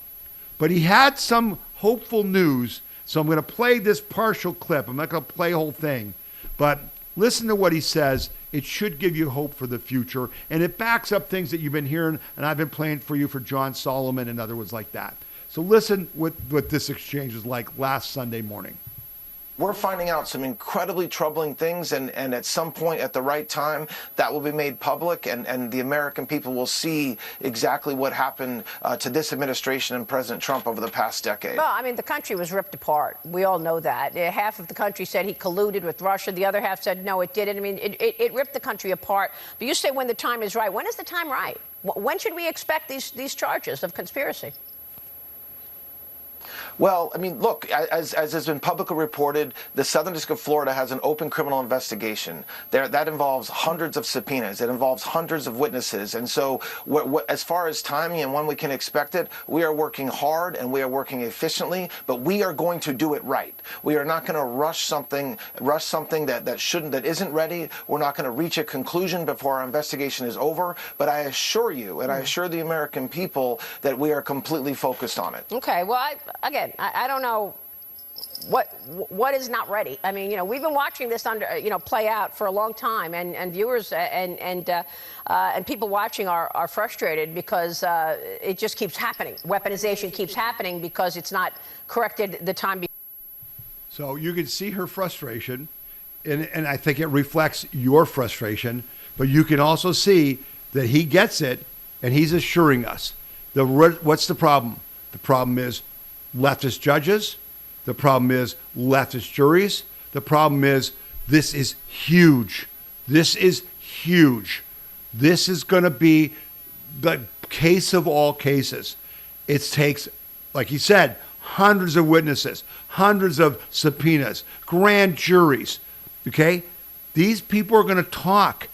Speaker 1: But he had some hopeful news, so I'm going to play this partial clip. I'm not going to play the whole thing, but Listen to what he says. It should give you hope for the future. And it backs up things that you've been hearing, and I've been playing for you for John Solemn and other ones like that. So listen what this exchange was like last Sunday morning.
Speaker 3: We're finding out some incredibly troubling things, and at some point at the right time, that will be made public, and the American people will see exactly what happened to this administration and President Trump over the past decade.
Speaker 4: Well, I mean, the country was ripped apart. We all know that. Half of the country said he colluded with Russia. The other half said, no, it didn't. I mean, it ripped the country apart. But you say when the time is right. When is the time right? When should we expect these charges of conspiracy?
Speaker 3: Well, I mean, look, as has been publicly reported, the Southern District of Florida has an open criminal investigation. That involves hundreds of subpoenas. It involves hundreds of witnesses. And so as far as timing and when we can expect it, we are working hard and we are working efficiently, but we are going to do it right. We are not going to rush something that isn't ready. We're not going to reach a conclusion before our investigation is over. But I assure you, and I assure the American people, that we are completely focused on it.
Speaker 4: Okay, well, I don't know what is not ready. I mean, we've been watching this play out for a long time, and viewers and people watching are frustrated because it just keeps happening. Weaponization keeps happening because it's not corrected the time.
Speaker 1: So you can see her frustration, and I think it reflects your frustration, but you can also see that he gets it, and he's assuring us. What's the problem? The problem is leftist judges. The problem is leftist juries. The problem is this is huge. This is huge. This is going to be the case of all cases. It takes, like he said, hundreds of witnesses, hundreds of subpoenas, grand juries. Okay? These people are going to talk.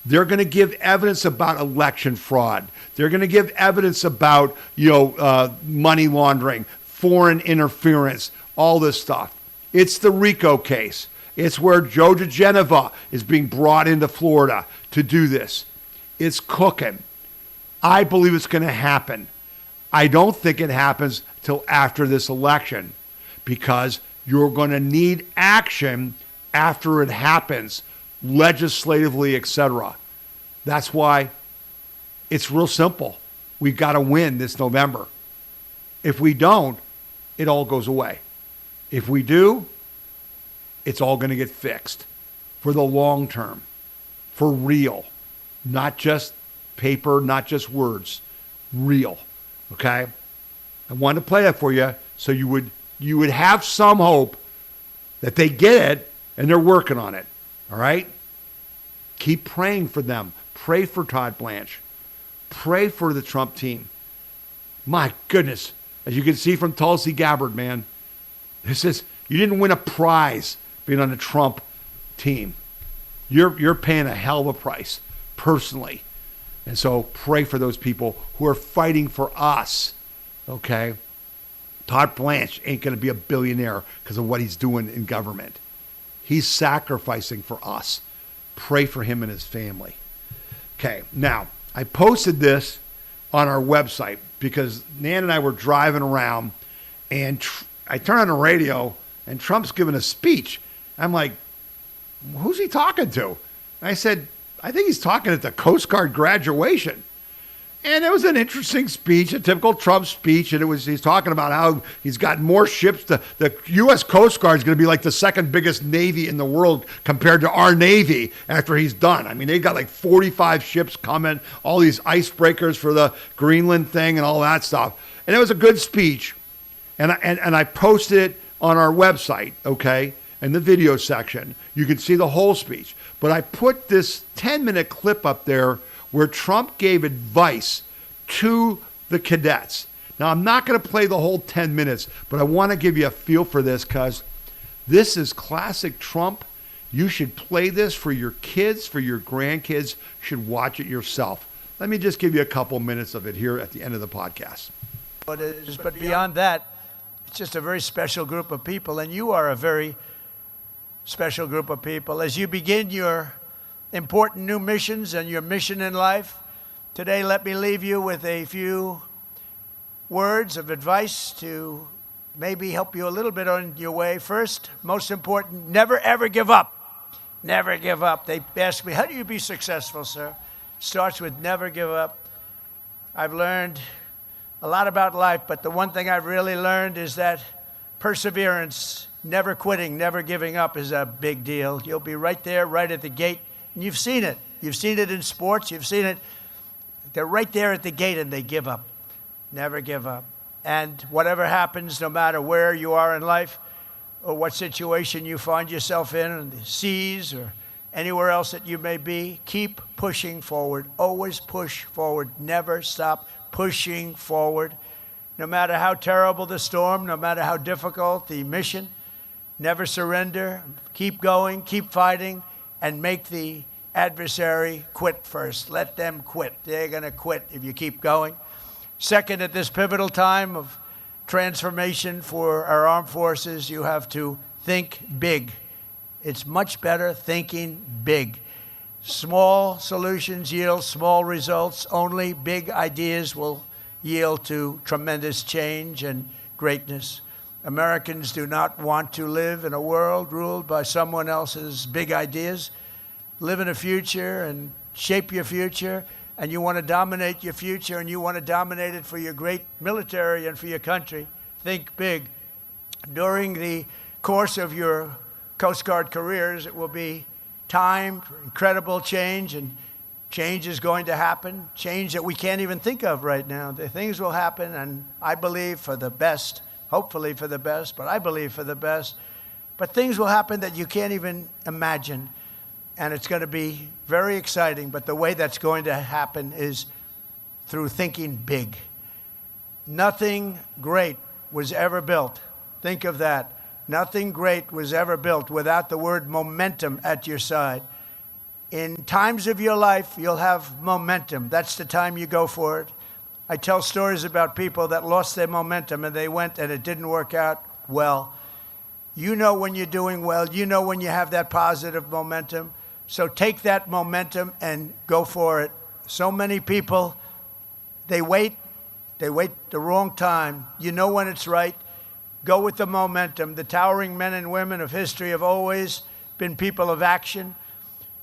Speaker 1: They're going to give evidence about election fraud. They're going to give evidence about, money laundering, foreign interference, all this stuff. It's the RICO case. It's where Joe DeGeneva is being brought into Florida to do this. It's cooking. I believe it's going to happen. I don't think it happens till after this election because you're going to need action after it happens, legislatively, etc. That's why it's real simple. We've got to win this November. If we don't, it all goes away. If we do, it's all going to get fixed for the long term, for real, not just paper, not just words, real. Okay? I wanted to play that for you so you would have some hope that they get it and they're working on it. All right? Keep praying for them. Pray for Todd Blanche. Pray for the Trump team. My goodness. As you can see from Tulsi Gabbard, man, you didn't win a prize being on the Trump team. You're paying a hell of a price, personally. And so pray for those people who are fighting for us, okay? Todd Blanche ain't going to be a billionaire because of what he's doing in government. He's sacrificing for us. Pray for him and his family. Okay, now, I posted this on our website because Nan and I were driving around and I turn on the radio and Trump's giving a speech. I'm like, who's he talking to? And I said, I think he's talking at the Coast Guard graduation. And it was an interesting speech, a typical Trump speech. And he's talking about how he's got more ships. The U.S. Coast Guard is going to be like the second biggest Navy in the world compared to our Navy after he's done. I mean, they got like 45 ships coming, all these icebreakers for the Greenland thing and all that stuff. And it was a good speech. And I posted it on our website, okay, in the video section. You can see the whole speech. But I put this 10-minute clip up there where Trump gave advice to the cadets. Now, I'm not going to play the whole 10 minutes, but I want to give you a feel for this because this is classic Trump. You should play this for your kids, for your grandkids. You should watch it yourself. Let me just give you a couple minutes of it here at the end of the podcast.
Speaker 5: But beyond that, it's just a very special group of people, and you are a very special group of people. As you begin your important new missions and your mission in life, today let me leave you with a few words of advice to maybe help you a little bit on your way. First, most important, never ever give up. Never give up. They ask me, how do you be successful, sir? Starts with never give up. I've learned a lot about life, but the one thing I've really learned is that perseverance, never quitting, never giving up is a big deal. You'll be right there, right at the gate, and you've seen it. You've seen it in sports. You've seen it. They're right there at the gate, and they give up. Never give up. And whatever happens, no matter where you are in life or what situation you find yourself in the seas or anywhere else that you may be, keep pushing forward. Always push forward. Never stop pushing forward. No matter how terrible the storm, no matter how difficult the mission, never surrender. Keep going, keep fighting, and make the adversary quit first. Let them quit. They're going to quit if you keep going. Second, at this pivotal time of transformation for our armed forces, you have to think big. It's much better thinking big. Small solutions yield small results. Only big ideas will yield to tremendous change and greatness. Americans do not want to live in a world ruled by someone else's big ideas. Live in a future and shape your future, and you want to dominate your future, and you want to dominate it for your great military and for your country. Think big. During the course of your Coast Guard careers, it will be time for incredible change, and change is going to happen, change that we can't even think of right now. The things will happen, and I believe for the best, hopefully for the best, but I believe for the best. But things will happen that you can't even imagine, and it's going to be very exciting. But the way that's going to happen is through thinking big. Nothing great was ever built. Think of that. Nothing great was ever built without the word momentum at your side. In times of your life, you'll have momentum. That's the time you go for it. I tell stories about people that lost their momentum and they went and it didn't work out well. You know when you're doing well. You know when you have that positive momentum. So take that momentum and go for it. So many people, they wait the wrong time. You know when it's right. Go with the momentum. The towering men and women of history have always been people of action.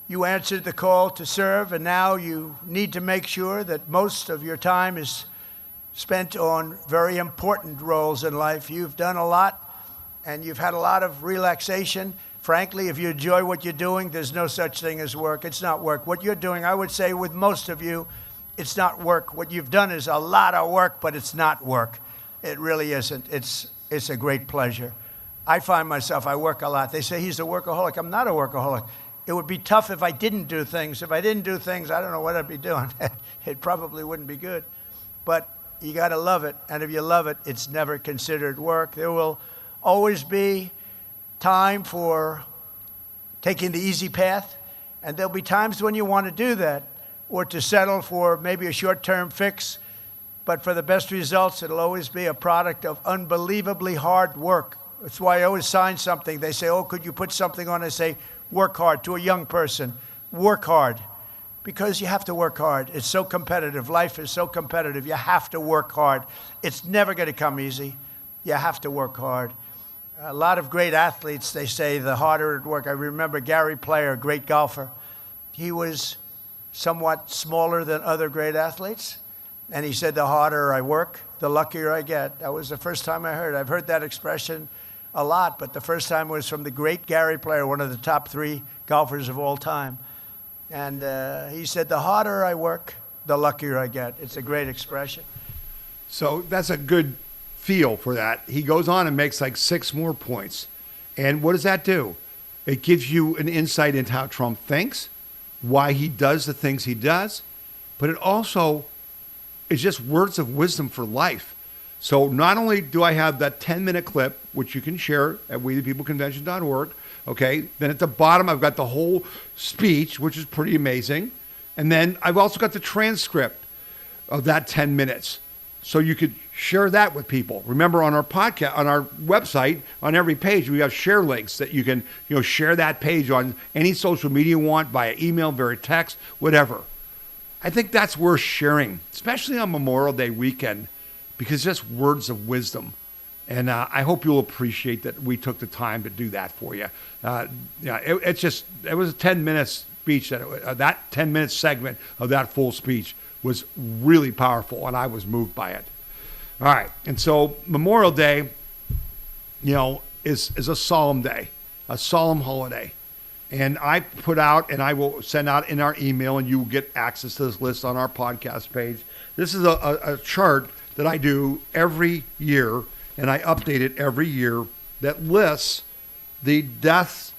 Speaker 5: You answered the call to serve, and now you need to make sure that most of your time is spent on very important roles in life. You've done a lot, and you've had a lot of relaxation. Frankly, if you enjoy what you're doing, there's no such thing as work. It's not work. What you're doing, I would say with most of you, it's not work. What you've done is a lot of work, but it's not work. It really isn't. It's a great pleasure. I find myself, I work a lot. They say he's a workaholic. I'm not a workaholic. It would be tough if I didn't do things. If I didn't do things, I don't know what I'd be doing. It probably wouldn't be good. But you got to love it. And if you love it, it's never considered work. There will always be time for taking the easy path. And there'll be times when you want to do that or to settle for maybe a short-term fix. But for the best results, it'll always be a product of unbelievably hard work. That's why I always sign something. They say, oh, could you put something on? I say, work hard. To a young person, work hard. Because you have to work hard. It's so competitive. Life is so competitive. You have to work hard. It's never going to come easy. You have to work hard. A lot of great athletes, they say, the harder it work. I remember Gary Player, a great golfer. He was somewhat smaller than other great athletes. And he said, the harder I work, the luckier I get. That was the first time I heard it. I've heard that expression a lot, but the first time was from the great Gary Player, one of the top 3 golfers of all time. And he said, the harder I work, the luckier I get. It's a great expression.
Speaker 1: So that's a good feel for that. He goes on and makes like 6 more points. And what does that do? It gives you an insight into how Trump thinks, why he does the things he does, but it also is just words of wisdom for life. So not only do I have that 10-minute clip, which you can share at wethepeopleconvention.org, okay, then at the bottom I've got the whole speech, which is pretty amazing. And then I've also got the transcript of that 10 minutes. So you could share that with people. Remember, on our podcast, on our website, on every page, we have share links that you can, share that page on any social media you want, via email, via text, whatever. I think that's worth sharing, especially on Memorial Day weekend, because just words of wisdom. And I hope you'll appreciate that we took the time to do that for you. It was a 10-minute speech. That 10-minute segment of that full speech was really powerful, and I was moved by it. All right, and so Memorial Day, is a solemn day, a solemn holiday. And I put out, and I will send out in our email, and you will get access to this list on our podcast page. This is a chart that I do every year, and I update it every year, that lists the deaths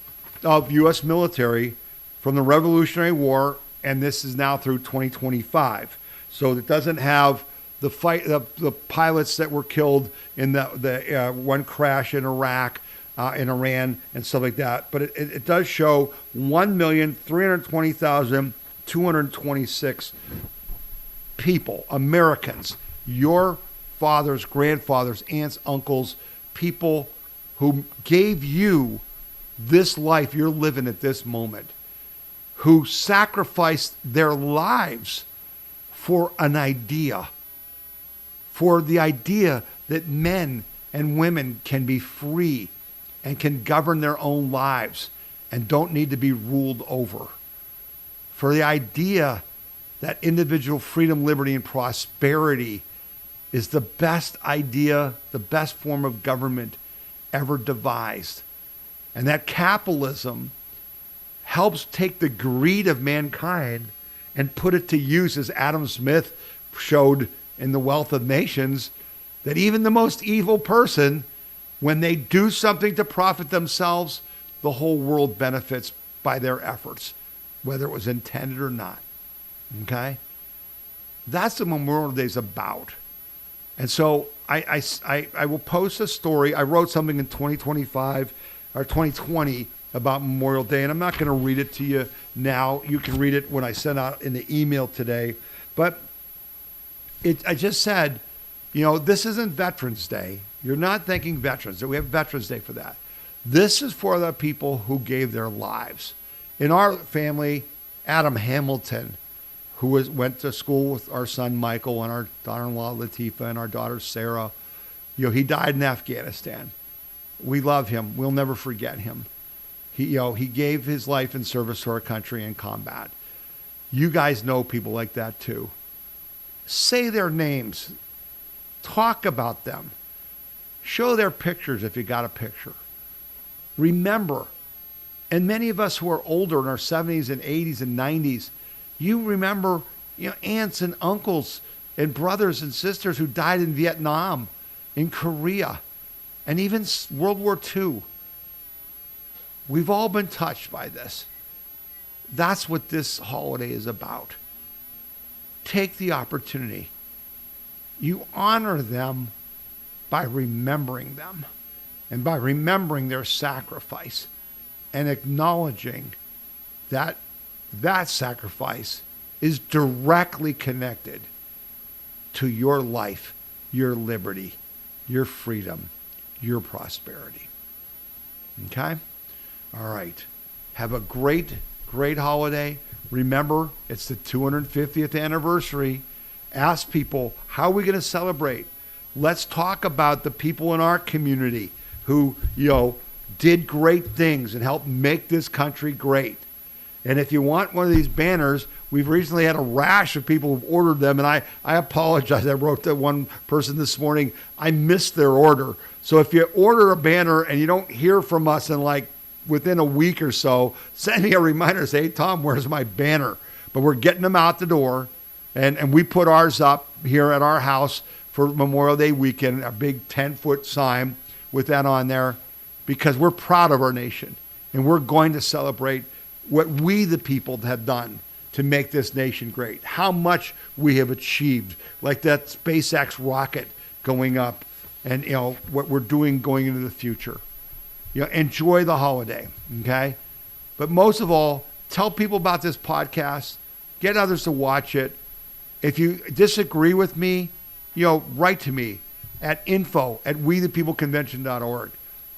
Speaker 1: of U.S. military from the Revolutionary War, and this is now through 2025. So it doesn't have the pilots that were killed in the one crash in Iraq, in Iran, and stuff like that. But it does show 1,320,226 people, Americans, your fathers, grandfathers, aunts, uncles, people who gave you this life you're living at this moment, who sacrificed their lives for an idea, for the idea that men and women can be free and can govern their own lives and don't need to be ruled over, for the idea that individual freedom, liberty, and prosperity is the best idea, the best form of government ever devised. And that capitalism helps take the greed of mankind and put it to use, as Adam Smith showed in The Wealth of Nations, that even the most evil person, when they do something to profit themselves, the whole world benefits by their efforts, whether it was intended or not. Okay? That's what Memorial Day is about. And so I will post a story. I wrote something in 2025 or 2020 about Memorial Day, and I'm not going to read it to you now. You can read it when I send out in the email today. But I just said, this isn't Veterans Day. You're not thanking veterans. We have Veterans Day for that. This is for the people who gave their lives. In our family, Adam Hamilton, who went to school with our son Michael and our daughter-in-law Latifah and our daughter Sarah, he died in Afghanistan. We love him. We'll never forget him. He gave his life in service to our country in combat. You guys know people like that too. Say their names. Talk about them. Show their pictures if you got a picture. Remember, and many of us who are older in our 70s and 80s and 90s, you remember, aunts and uncles and brothers and sisters who died in Vietnam, in Korea, and even World War II. We've all been touched by this. That's what this holiday is about. Take the opportunity. You honor them by remembering them and by remembering their sacrifice and acknowledging that that sacrifice is directly connected to your life, your liberty, your freedom, your prosperity. Okay? All right. Have a great, great holiday. Remember, it's the 250th anniversary. Ask people, how are we going to celebrate? Let's talk about the people in our community who, did great things and helped make this country great. And if you want one of these banners, we've recently had a rash of people who've ordered them, and I apologize. I wrote to one person this morning. I missed their order. So if you order a banner and you don't hear from us in within a week or so, send me a reminder. Say, hey, Tom, where's my banner? But we're getting them out the door, and we put ours up here at our house for Memorial Day weekend, a big 10-foot sign with that on there, because we're proud of our nation, and we're going to celebrate what we, the people, have done to make this nation great, how much we have achieved, like that SpaceX rocket going up, and what we're doing going into the future. Enjoy the holiday, okay? But most of all, tell people about this podcast. Get others to watch it. If you disagree with me, write to me at info@wethepeopleconvention.org.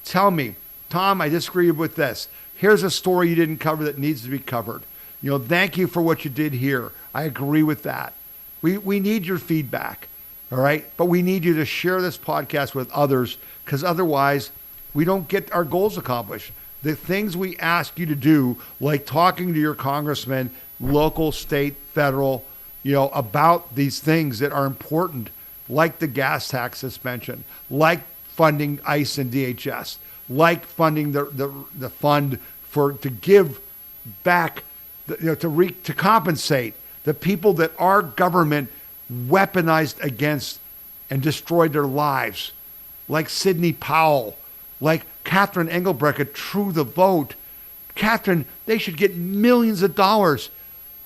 Speaker 1: Tell me, Tom, I disagree with this. Here's a story you didn't cover that needs to be covered. Thank you for what you did here. I agree with that. We need your feedback. All right? But we need you to share this podcast with others, because otherwise we don't get our goals accomplished. The things we ask you to do, like talking to your congressman, local, state, federal, about these things that are important, like the gas tax suspension, like funding ICE and DHS, like funding the fund to give back, to compensate the people that our government weaponized against and destroyed their lives, like Sidney Powell, like Catherine Engelbrecht at True the Vote. Catherine, they should get millions of dollars.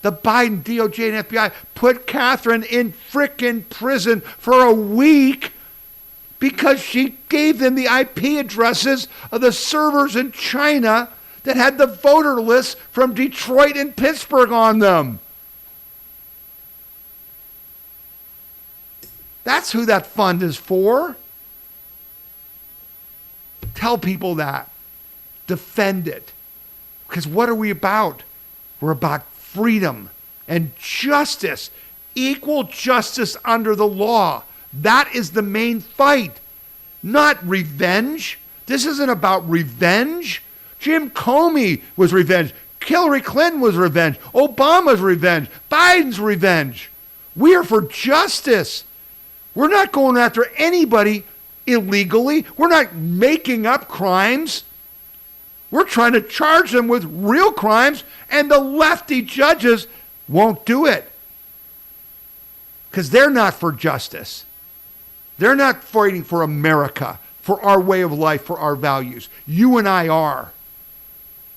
Speaker 1: The Biden DOJ and FBI put Catherine in frickin' prison for a week because she gave them the IP addresses of the servers in China that had the voter lists from Detroit and Pittsburgh on them. That's who that fund is for. Tell people that. Defend it. Because what are we about? We're about freedom and justice. Equal justice under the law. That is the main fight. Not revenge. This isn't about revenge. Jim Comey was revenge. Hillary Clinton was revenge. Obama's revenge. Biden's revenge. We are for justice. We're not going after anybody illegally. We're not making up crimes. We're trying to charge them with real crimes, and the lefty judges won't do it because they're not for justice. They're not fighting for America, for our way of life, for our values. You and I are.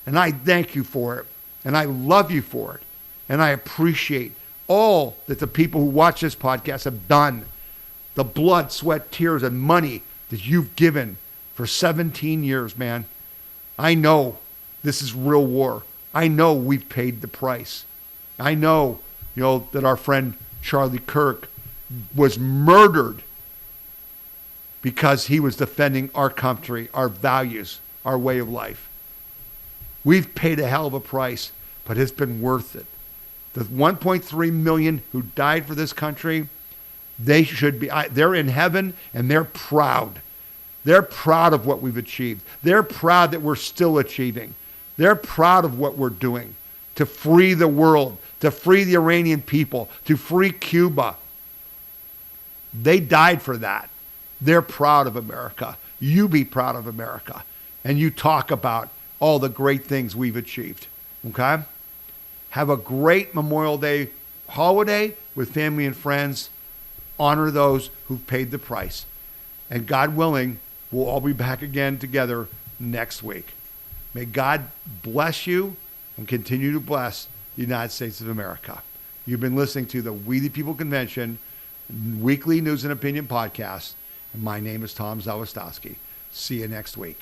Speaker 1: And I thank you for it. And I love you for it. And I appreciate all that the people who watch this podcast have done. The blood, sweat, tears, and money that you've given for 17 years, man. I know this is real war. I know we've paid the price. I know, that our friend Charlie Kirk was murdered because he was defending our country, our values, our way of life. We've paid a hell of a price, but it's been worth it. The 1.3 million who died for this country, they should be, they're in heaven and they're proud. They're proud of what we've achieved. They're proud that we're still achieving. They're proud of what we're doing to free the world, to free the Iranian people, to free Cuba. They died for that. They're proud of America. You be proud of America. And you talk about all the great things we've achieved. Okay? Have a great Memorial Day holiday with family and friends. Honor those who've paid the price. And God willing, we'll all be back again together next week. May God bless you and continue to bless the United States of America. You've been listening to the We the People Convention weekly news and opinion podcast. And my name is Tom Zawistowski. See you next week.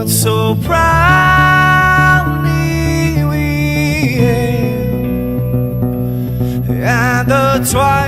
Speaker 6: So proudly we hailed at the twilight